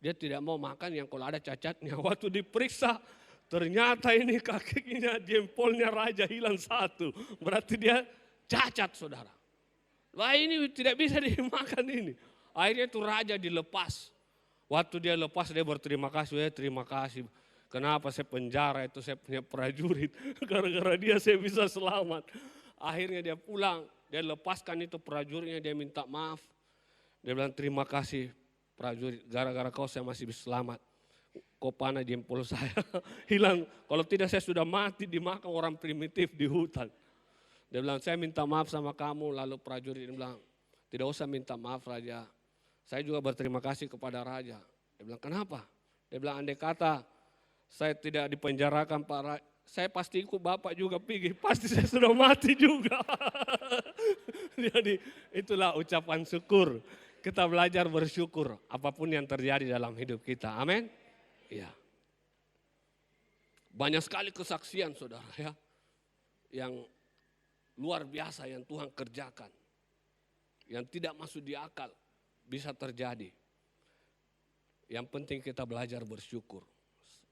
Dia tidak mau makan yang kalau ada cacatnya. Waktu diperiksa ternyata ini kakinya jempolnya raja hilang satu. Berarti dia cacat saudara. Wah ini tidak bisa dimakan ini. Akhirnya itu raja dilepas. Waktu dia lepas dia berterima kasih. Terima kasih. Kenapa saya penjara itu saya punya prajurit. Gara-gara dia saya bisa selamat. Akhirnya dia pulang. Dia lepaskan itu prajuritnya. Dia minta maaf. Dia bilang terima kasih prajurit. Gara-gara kau saya masih bisa selamat. Kau panah jempol saya hilang. Kalau tidak saya sudah mati dimakan orang primitif di hutan. Dia bilang saya minta maaf sama kamu. Lalu prajurit dia bilang tidak usah minta maaf raja. Saya juga berterima kasih kepada raja. Dia bilang kenapa? Dia bilang andai kata saya tidak dipenjarakan Pak Raja. Saya pasti ikut Bapak juga pergi. Pasti saya sudah mati juga. Jadi itulah ucapan syukur. Kita belajar bersyukur apapun yang terjadi dalam hidup kita. Amin. Iya. Banyak sekali kesaksian saudara ya. Yang luar biasa yang Tuhan kerjakan. Yang tidak masuk di akal bisa terjadi. Yang penting kita belajar bersyukur.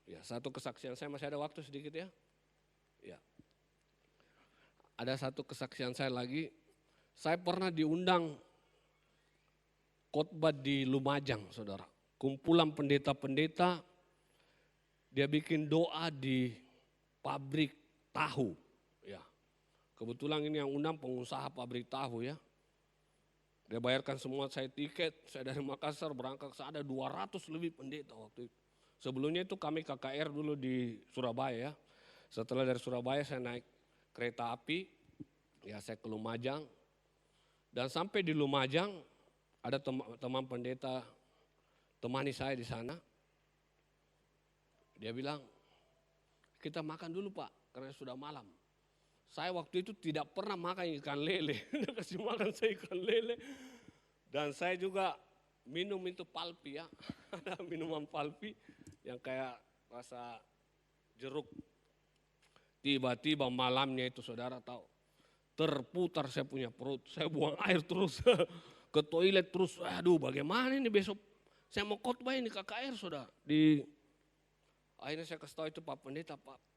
Ya, satu kesaksian saya masih ada waktu sedikit ya. Ya. Ada satu kesaksian saya lagi. Saya pernah diundang khotbah di Lumajang, saudara. Kumpulan pendeta-pendeta, dia bikin doa di pabrik tahu. Ya. Kebetulan ini yang undang pengusaha pabrik tahu ya. Dia bayarkan semua saya tiket, saya dari Makassar berangkat, ada 200 lebih pendeta waktu itu. Sebelumnya itu kami KKR dulu di Surabaya ya. Setelah dari Surabaya saya naik kereta api, ya saya ke Lumajang. Dan sampai di Lumajang ada teman pendeta temani saya di sana. Dia bilang, kita makan dulu Pak, karena sudah malam. Saya waktu itu tidak pernah makan ikan lele. Dia kasih makan saya ikan lele. Dan saya juga minum itu palpi ya. Ada minuman palpi yang kayak rasa jeruk. Tiba-tiba malamnya itu saudara tahu. Terputar saya punya perut. Saya buang air terus. Ke toilet terus. Aduh bagaimana ini besok. Saya mau khotbah ini KKR saudara. Akhirnya saya kasih tahu itu Pak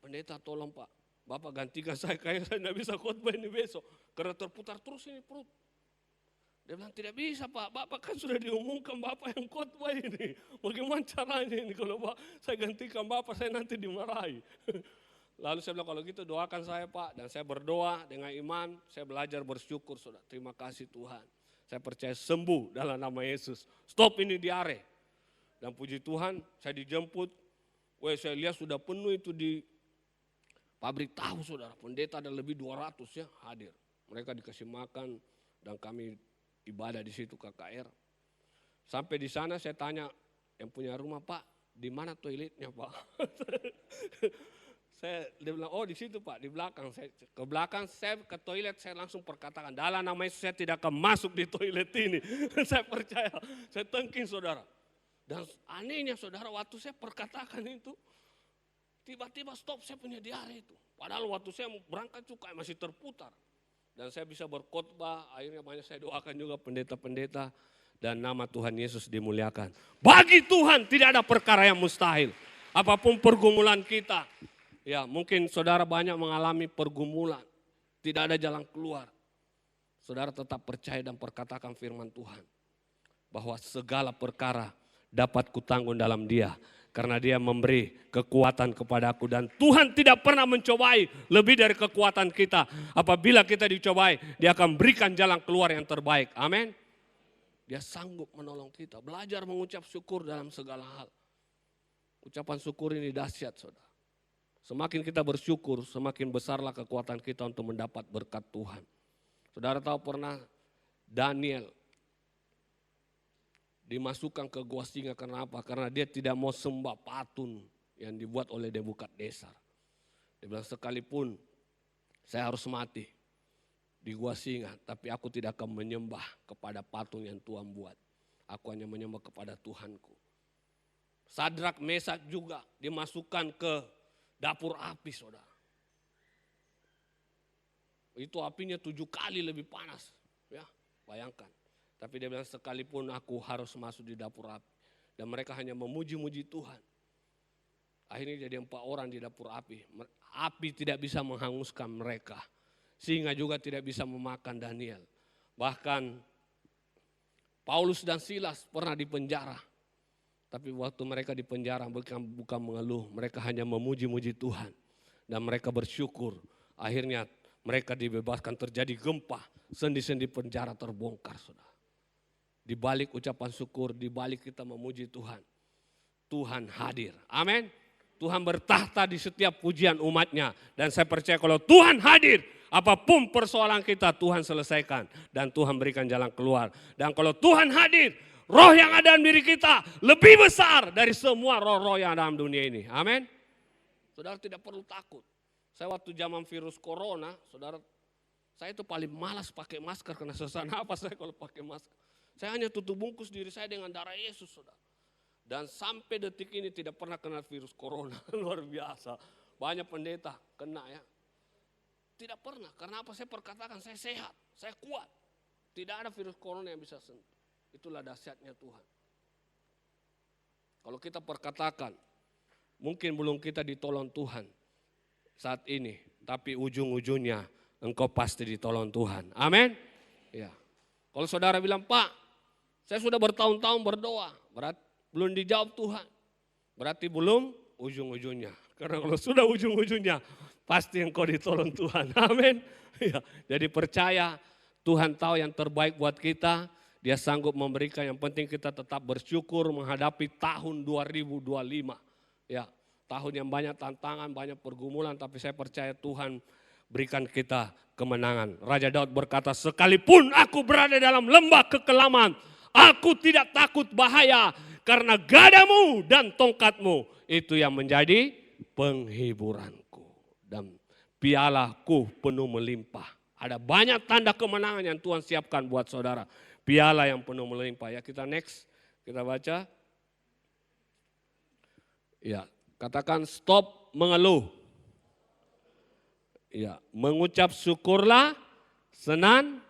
Pendeta tolong Pak. Bapak gantikan saya, kayaknya saya tidak bisa khotbah ini besok. Karena terputar terus ini perut. Dia bilang tidak bisa Pak, Bapak kan sudah diumumkan Bapak yang khotbah ini. Bagaimana caranya ini kalau saya gantikan Bapak saya nanti dimarahi. Lalu saya bilang kalau gitu doakan saya Pak. Dan saya berdoa dengan iman, saya belajar bersyukur saudara. Terima kasih Tuhan. Saya percaya sembuh dalam nama Yesus. Stop ini diare. Dan puji Tuhan, saya dijemput. Saya lihat sudah penuh itu di pabrik tahu, saudara. Pendeta ada lebih 200 ya hadir. Mereka dikasih makan dan kami ibadah di situ KKR. Sampai di sana saya tanya yang punya rumah, Pak, di mana toiletnya, Pak? Dia bilang, oh di situ, Pak, di belakang. Saya ke belakang, saya ke toilet, saya langsung perkatakan, dalam nama Yesus saya tidak akan masuk di toilet ini. Saya percaya, saya tengking, saudara. Dan anehnya, saudara, waktu saya perkatakan itu, tiba-tiba stop, saya punya diare itu. Padahal waktu saya mau berangkat juga masih terputar. Dan saya bisa berkhotbah, akhirnya banyak saya doakan juga pendeta-pendeta. Dan nama Tuhan Yesus dimuliakan. Bagi Tuhan tidak ada perkara yang mustahil. Apapun pergumulan kita. Ya, mungkin saudara banyak mengalami pergumulan. Tidak ada jalan keluar. Saudara tetap percaya dan perkatakan firman Tuhan. Bahwa segala perkara dapat kutanggung dalam Dia. Karena Dia memberi kekuatan kepadaku. Dan Tuhan tidak pernah mencobai lebih dari kekuatan kita. Apabila kita dicobai, Dia akan berikan jalan keluar yang terbaik. Amin. Dia sanggup menolong kita. Belajar mengucap syukur dalam segala hal. Ucapan syukur ini dahsyat, saudara. Semakin kita bersyukur, semakin besarlah kekuatan kita untuk mendapat berkat Tuhan. Saudara tahu pernah Daniel dimasukkan ke gua singa karena apa? Karena dia tidak mau sembah patung yang dibuat oleh Nebukadnezar. Dia bilang, sekalipun saya harus mati di gua singa, tapi aku tidak akan menyembah kepada patung yang Tuhan buat. Aku hanya menyembah kepada Tuhanku. Sadrak, Mesak juga dimasukkan ke dapur api, saudara. Itu apinya 7 kali lebih panas, ya, bayangkan. Tapi dia bilang, sekalipun aku harus masuk di dapur api. Dan mereka hanya memuji-muji Tuhan. Akhirnya jadi 4 orang di dapur api. Api tidak bisa menghanguskan mereka. Singa juga tidak bisa memakan Daniel. Bahkan Paulus dan Silas pernah dipenjara. Tapi waktu mereka dipenjara bukan mengeluh. Mereka hanya memuji-muji Tuhan. Dan mereka bersyukur. Akhirnya mereka dibebaskan, terjadi gempa. Sendi-sendi penjara terbongkar, saudara. Di balik ucapan syukur, di balik kita memuji Tuhan. Tuhan hadir. Amin. Tuhan bertahta di setiap pujian umatnya. Dan saya percaya kalau Tuhan hadir, apapun persoalan kita Tuhan selesaikan. Dan Tuhan berikan jalan keluar. Dan kalau Tuhan hadir, roh yang ada dalam diri kita lebih besar dari semua roh-roh yang ada dalam dunia ini. Amin. Saudara tidak perlu takut. Saya waktu zaman virus corona, saudara, saya itu paling malas pakai masker karena sesak napas saya kalau pakai masker. Saya hanya tutup bungkus diri saya dengan darah Yesus, saudara. Dan sampai detik ini tidak pernah kena virus corona. Luar biasa. Banyak pendeta kena ya. Tidak pernah. Karena apa? Saya perkatakan saya sehat, saya kuat. Tidak ada virus corona yang bisa sentuh. Itulah dahsyatnya Tuhan. Kalau kita perkatakan, mungkin belum kita ditolong Tuhan saat ini. Tapi ujung-ujungnya engkau pasti ditolong Tuhan. Amin. Ya. Kalau saudara bilang, Pak, saya sudah bertahun-tahun berdoa. Berarti belum dijawab Tuhan. Berarti belum ujung-ujungnya. Karena kalau sudah ujung-ujungnya, pasti engkau ditolong Tuhan. Amin. Ya, jadi percaya Tuhan tahu yang terbaik buat kita. Dia sanggup memberikan, yang penting kita tetap bersyukur menghadapi tahun 2025. Ya, tahun yang banyak tantangan, banyak pergumulan, tapi saya percaya Tuhan berikan kita kemenangan. Raja Daud berkata, sekalipun aku berada dalam lembah kekelaman, aku tidak takut bahaya. Karena gadamu dan tongkatmu itu yang menjadi penghiburanku. Dan pialaku penuh melimpah. Ada banyak tanda kemenangan yang Tuhan siapkan buat saudara. Piala yang penuh melimpah. Ya, kita next, kita baca. Ya, katakan stop mengeluh. Ya, mengucap syukurlah senantiasa.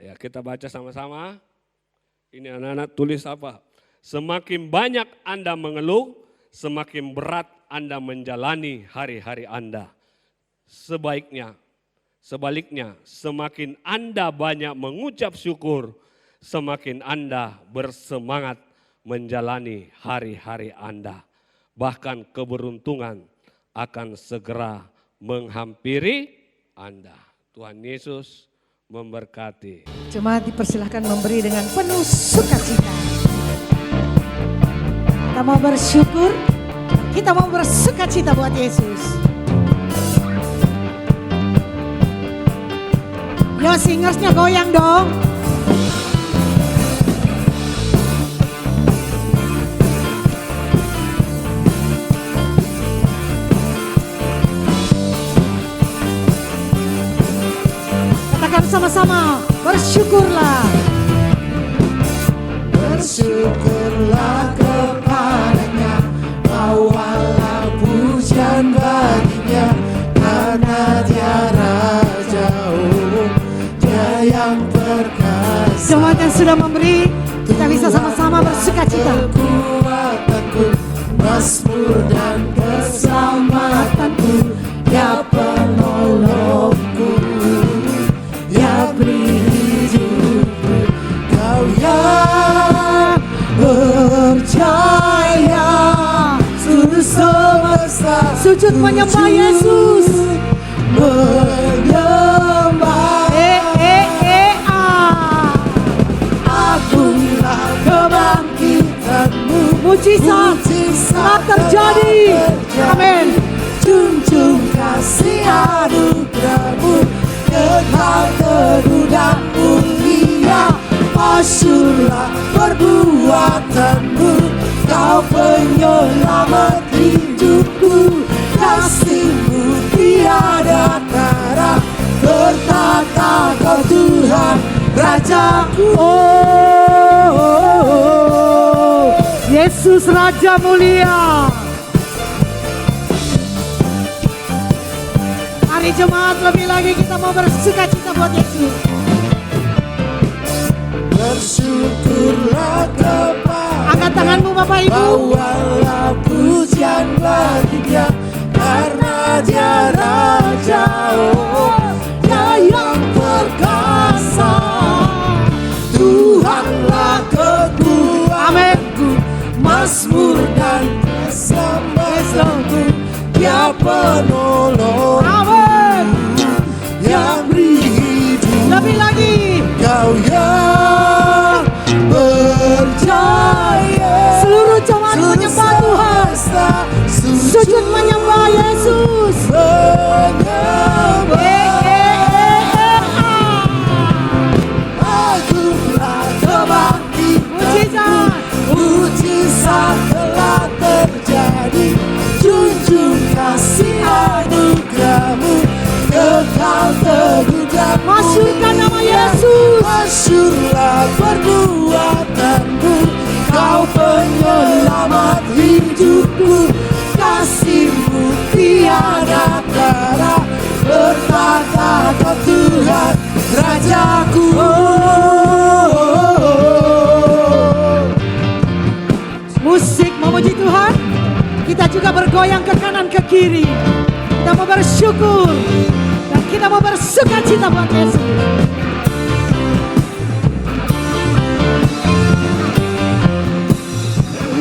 Ya, kita baca sama-sama. Ini anak-anak tulis apa? Semakin banyak Anda mengeluh, semakin berat Anda menjalani hari-hari Anda. Sebaliknya, semakin Anda banyak mengucap syukur, semakin Anda bersemangat menjalani hari-hari Anda. Bahkan keberuntungan akan segera menghampiri Anda. Tuhan Yesus memberkati. Jemaat dipersilahkan memberi dengan penuh sukacita. Kita mau bersyukur, kita mau bersukacita buat Yesus. Yo, singersnya goyang dong. Katakan sama-sama, bersyukurlah. Bersyukurlah kepadanya, bawalah pujian baginya, karena dia Raja, dia yang perkasa. Jemaat yang sudah memberi, kita bisa sama-sama bersukacita. Kekuatanku, mazmur dan keselamatanku, dia penolongku, dia beri hidupku. Kau yang percaya, seluruh semesta Sujud menyembah Yesus. menyembah. Agunglah kebangkitanmu, Mujizat telah terjadi. Amin. Junjung kasih anugerahmu, kekal teguh dan mulia. Masyurlah perbuatanmu, kau penyelamat hidupku. Kasihmu tiada tara, bertata kau Tuhan Rajaku. Yesus Raja mulia. Mari jemaat, lebih lagi kita mau bersukacita buat Yesus. Bersyukurlah kepada, Angkat tanganmu Bapak Ibu. bawalah pujian baginya, karena dia Raja, dia yang perkasa. Tuhanlah kekuatanku, mazmur dan keselamatanku, dia penolong, Amin. yang beri hidup. Lebih lagi. Kau yang percaya, Seluruh jemaat menyembah Tuhan. Sujud menyembah Yesus. Agunglah kebangkitanmu, mujizat telah terjadi. Junjung kasih anugerahmu, kekal teguh dan Masyurkan nama mulia. Yesus. Masyurlah perbuatanmu, kau penyelamat hidupku. Kasihmu tiada tara, bertata kau Tuhan Rajaku. Musik memuji Tuhan. Kita juga bergoyang ke kanan ke kiri. Kita mau bersyukur dan kita mau bersukacita buat Yesus.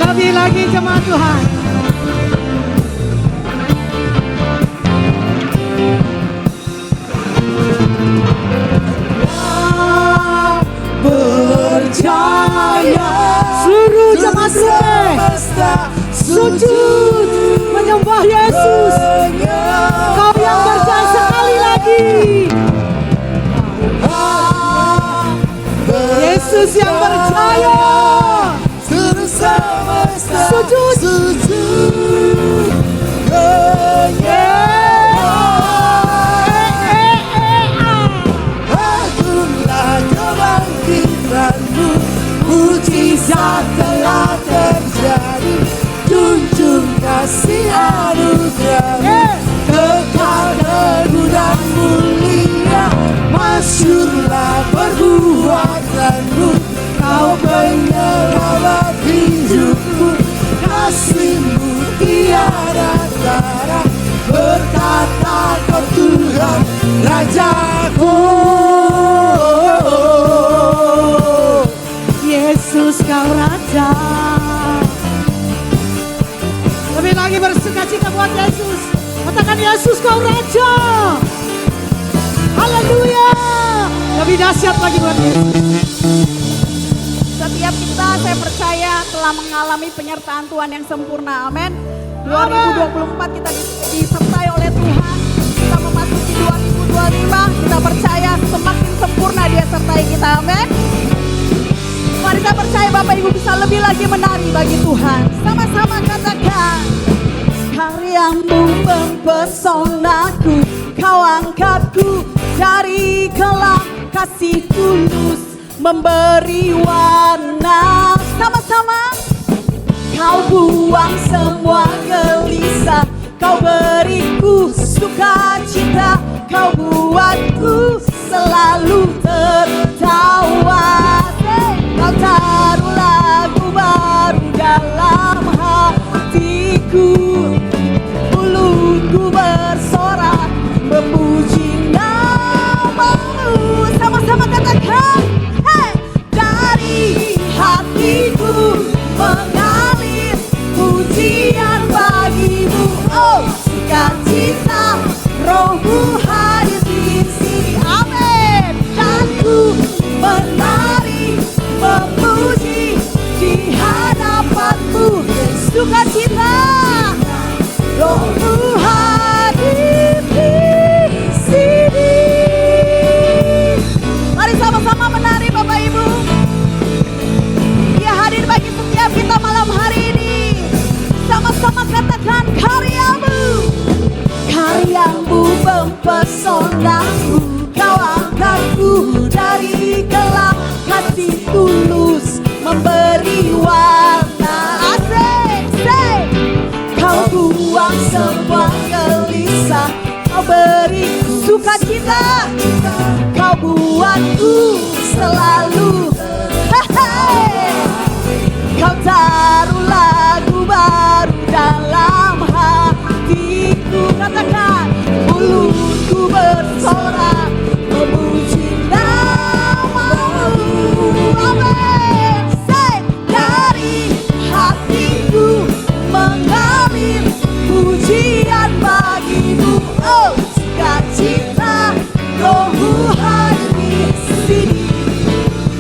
Lebih lagi jemaat Tuhan. Percaya, Seluruh jemaat Tuhan sujud menyembah Yesus. Kau yang berjaya sekali lagi. Yesus yang berjaya. Sujud. Agunglah kebangkitanmu, mujizat telah terjadi. Junjung kasih anugerahmu, kekal teguh dan mulia. Masyurlah perbuatanmu, kau penyelamat hidupku. Kasihmu tiada tara, bertata kau Tuhan Rajaku. Yesus kau Raja. Lebih lagi bersukacita buat Yesus. Katakan Yesus kau Raja. Haleluya. Lebih dahsyat lagi buat Yesus. Setiap kita, saya percaya, telah mengalami penyertaan Tuhan yang sempurna. Amin. 2024 kita disertai oleh Tuhan. Kita memasuki 2025. Kita percaya semakin sempurna Dia sertai kita. Amin. Mari kita percaya Bapak Ibu bisa lebih lagi menari bagi Tuhan. Sama-sama katakan. Karyamu mempesonaku, kau angkatku dari gelap, kasih tulus memberi warna. Sama-sama. Kau buang semua gelisah, kau beriku sukacita, kau buatku selalu tertawa. Kau taruh lagu baru dalam hatiku, mulutku bersorak memuji namamu. Sama-sama katakan, hey! Dari hatiku mengalir pujian bagimu, oh sukacita, Rohmu hadir di sini. Amin. Dan ku menari memuji di hadapanmu, sukacita, Rohmu hadir di sini. Mari sama-sama menari Bapak Ibu. Dia hadir bagi setiap kita malam hari ini. Sama-sama katakan karyamu. Karyamu mempesonaku, kau angkatku dari gelap, kasih tulus memberi warna. Asik, asik. Kau buang semua gelisah, kau beri sukacita, kau buatku selalu. Kau taruh lagu baru dalam hatiku. Katakan, mulutku bersorak memuji namamu. Amin. Say, dari hatiku mengalir pujian bagimu, oh sukacita, Rohmu hadir di sini.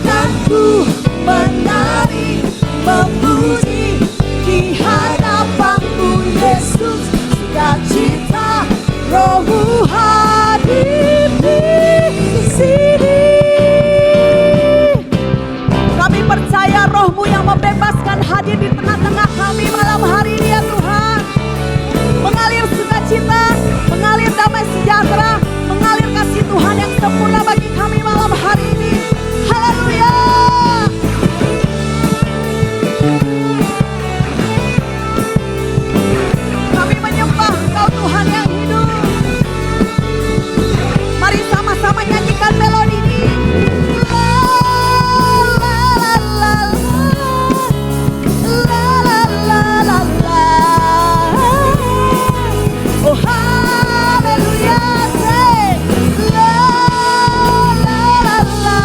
Dan ku menari memuji di hadapanmu, Yesus, sukacita, Rohmu hadir di sini. Kami percaya Rohmu yang membebaskan hadir di tengah-tengah kami malam hari ini ya Tuhan. Mengalir sukacita, mengalir damai sejahtera, mengalir kasih Tuhan yang sempurna bagi kami malam hari ini. Haleluya. Kami menyembah Engkau Tuhan yang hidup. Mari sama-sama nyanyikan melodi ini. Oh haleluya, say la la la la.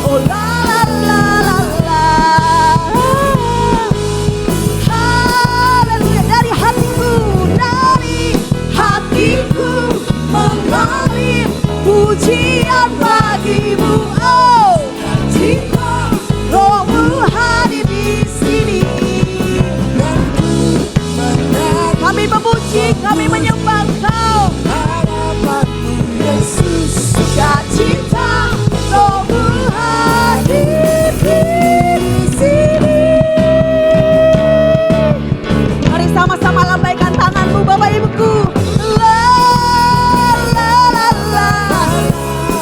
Oh la la la la la. Haleluya, dari hatiku mengalir pujian bagimu, oh cinta, Rohmu hadir di sini. Kami memuji, kami menyembah Engkau. Hadapanmu Yesus, sukacita, Rohmu hadir di sini. Mari sama-sama lambaikan tanganmu Bapak Ibuku. La la la la.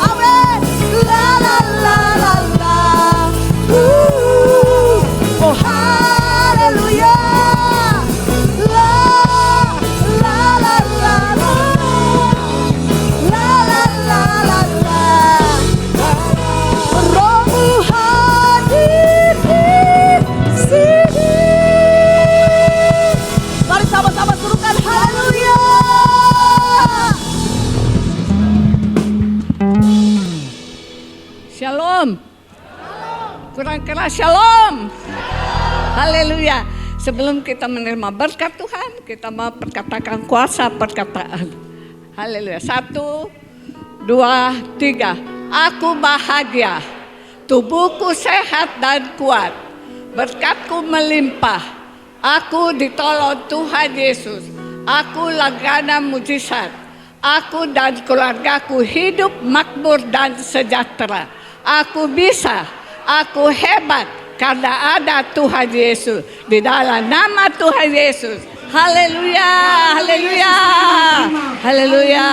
Amin. La la la la la. Oh haleluya. Shalom. Kurang keras shalom. Haleluya. Sebelum kita menerima berkat Tuhan, kita mau perkatakan kuasa perkataan. Haleluya. 1, 2, 3. Aku bahagia, tubuhku sehat dan kuat, berkatku melimpah, aku ditolong Tuhan Yesus, aku langganan mujizat, aku dan keluargaku hidup makmur dan sejahtera. Aku bisa, aku hebat karena ada Tuhan Yesus. Di dalam nama Tuhan Yesus. Haleluya, haleluya, haleluya.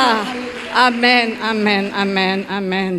Amin, amin, amin, amin.